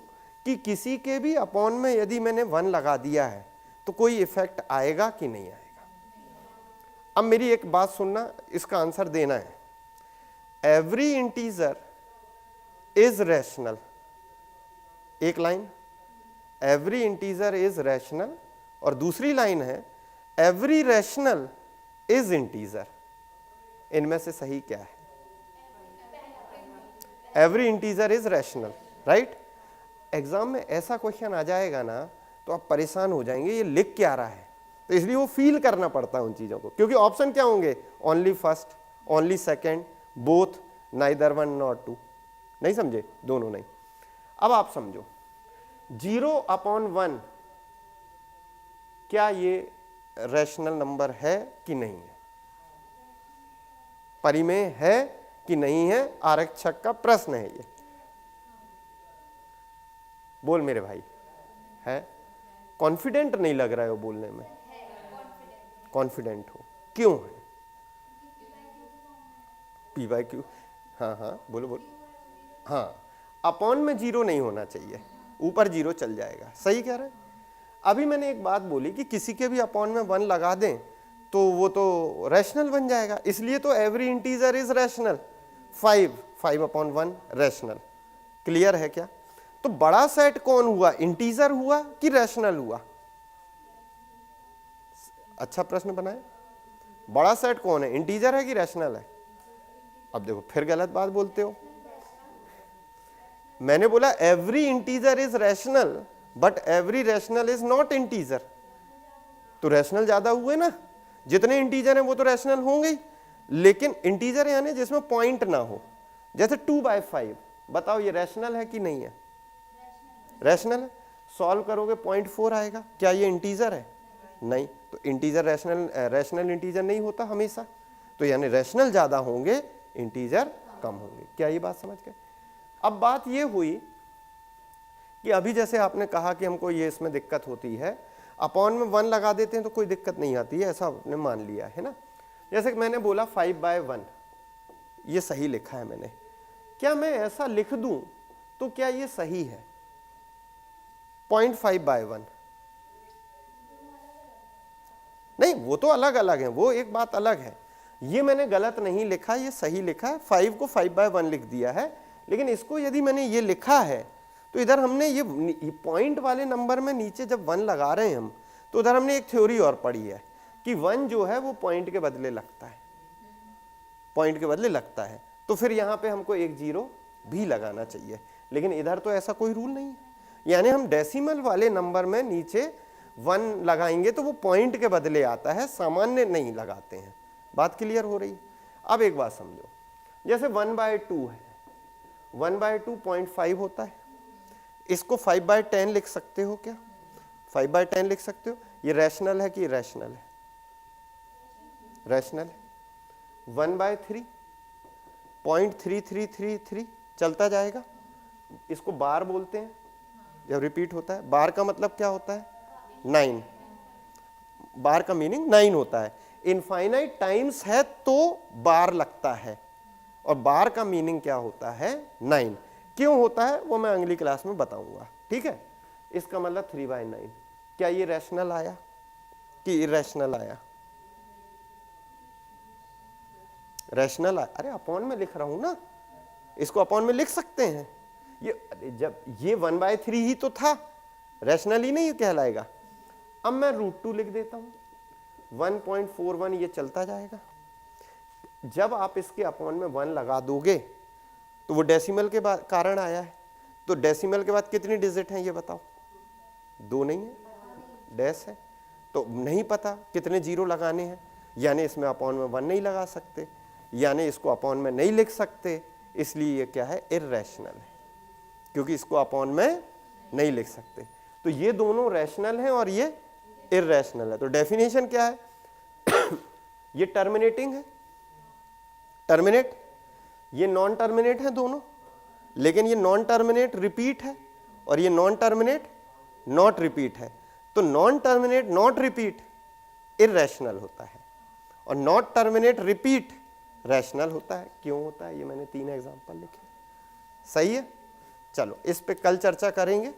कि किसी के भी अपॉन में यदि मैंने 1 लगा दिया है तो कोई इफेक्ट आएगा कि नहीं आएगा। अब मेरी एक बात सुनना, इसका आंसर देना है। एवरी इंटीजर इज रैशनल, एक line every integer is rational, और दूसरी लाइन है एवरी रैशनल इज इंटीजर। इनमें से सही क्या है? Every integer is rational, right. Exam में ऐसा क्वेश्चन आ जाएगा ना तो आप परेशान हो जाएंगे, ये लिख क्या रहा है। तो इसलिए वो फील करना पड़ता है उन चीजों को, क्योंकि ऑप्शन क्या होंगे? Only first, only second, both, neither 1 not 2। नहीं समझे? दोनों नहीं। अब आप समझो 0/1 क्या ये रैशनल नंबर है कि नहीं है? परिमेय है कि नहीं है? आरक्षक का प्रश्न है ये। बोल मेरे भाई, है? कॉन्फिडेंट नहीं लग रहा है वो बोलने में। कॉन्फिडेंट हो, क्यों है? p/q, हाँ बोलो। हाँ, अपॉन में 0 नहीं होना चाहिए, ऊपर 0 चल जाएगा, सही कह रहे हैं। अभी मैंने एक बात बोली कि किसी के भी अपॉन में 1 लगा दें तो वो तो रैशनल बन जाएगा, इसलिए तो every integer is rational. 5/1 rational. Clear है क्या? तो बड़ा सेट कौन हुआ? इंटीजर हुआ कि रैशनल हुआ? अच्छा प्रश्न बनाए। बड़ा सेट कौन है? इंटीजर है कि रैशनल है? अब देखो फिर गलत बात बोलते हो। मैंने बोला every integer is rational but every rational is not integer. तो रैशनल ज्यादा हुए ना, जितने इंटीजर हैं वो तो रैशनल होंगे ही, लेकिन इंटीजर यानी जिसमें पॉइंट ना हो। जैसे 2/5, बताओ ये रैशनल है कि नहीं है? रैशनल है। सॉल्व करोगे 0.4 आएगा, क्या ये इंटीजर है? नहीं। तो इंटीजर रैशनल इंटीजर नहीं होता हमेशा, तो यानी रैशनल ज्यादा होंगे, इंटीजर कम होंगे। क्या ये बात समझ गए? अब बात ये हुई कि अभी जैसे आपने कहा कि हमको ये इसमें दिक्कत होती है, अपॉन में 1 लगा देते हैं तो कोई दिक्कत नहीं आती है, ऐसा आपने मान लिया है ना। जैसे कि मैंने बोला 5/1, ये सही लिखा है मैंने। क्या मैं ऐसा लिख दूं तो क्या ये सही है? 0.5/1 नहीं, वो तो अलग अलग है, वो एक बात अलग है। ये मैंने गलत नहीं लिखा, ये सही लिखा है। 5 को 5/1 लिख दिया है, लेकिन इसको यदि मैंने ये लिखा है तो इधर हमने ये पॉइंट वाले नंबर में नीचे जब 1 लगा रहे हैं हम, तो उधर हमने एक थ्योरी और पढ़ी है कि 1 जो है वो पॉइंट के बदले लगता है, पॉइंट के बदले लगता है। तो फिर यहाँ पे हमको एक 0 भी लगाना चाहिए, लेकिन इधर तो ऐसा कोई रूल नहीं है। यानी हम डेसिमल वाले नंबर में नीचे 1 लगाएंगे तो वो पॉइंट के बदले आता है, सामान्य नहीं लगाते हैं। बात क्लियर हो रही है? अब एक बात समझो, जैसे 1/2 है, 1/2 0.5 होता है। इसको 5/10 लिख सकते हो क्या? 5/10 लिख सकते हो। ये रैशनल है कि इरैशनल है? रैशनल है। 1/3 0.3333 चलता जाएगा, इसको बार बोलते हैं जब रिपीट होता है। बार का मतलब क्या होता है? 9। बार का मीनिंग 9 होता है। इनफाइनाइट टाइम्स है तो बार लगता है, और बार का मीनिंग क्या होता है? 9। क्यों होता है वो मैं अगली क्लास में बताऊंगा, ठीक है। इसका मतलब 3/9। क्या ये रैशनल आया कि इरैशनल आया? रैशनल आया। अरे अपॉन में लिख रहा हूं ना, इसको अपॉन में लिख सकते हैं। ये जब ये 1/3 ही तो था, रैशनल ही नहीं कहलाएगा। अब मैं √2 लिख देता हूं, 1.41 ये चलता जाएगा। जब आप इसके अपॉन में 1 लगा दोगे तो वो डेसिमल के बाद कारण आया है, तो डेसिमल के बाद कितनी डिजिट हैं ये बताओ? 2 नहीं है, डैश है, तो नहीं पता कितने 0 लगाने हैं, यानी इसमें अपॉन में 1 नहीं लगा सकते, यानी इसको अपॉन में नहीं लिख सकते। इसलिए ये क्या है? इरैशनल है, क्योंकि इसको अपॉन में नहीं लिख सकते। तो ये दोनों रैशनल हैं और ये इरैशनल है। तो डेफिनेशन क्या है? ये टर्मिनेटिंग है, टर्मिनेट, ये नॉन टर्मिनेट है दोनों, लेकिन ये नॉन टर्मिनेट रिपीट है और ये नॉन टर्मिनेट नॉट रिपीट है। तो non terminate not repeat irrational होता है और नॉट टर्मिनेट रिपीट रैशनल होता है। क्यों होता है, ये मैंने 3 एग्जांपल लिखे। सही है, चलो इस पे कल चर्चा करेंगे।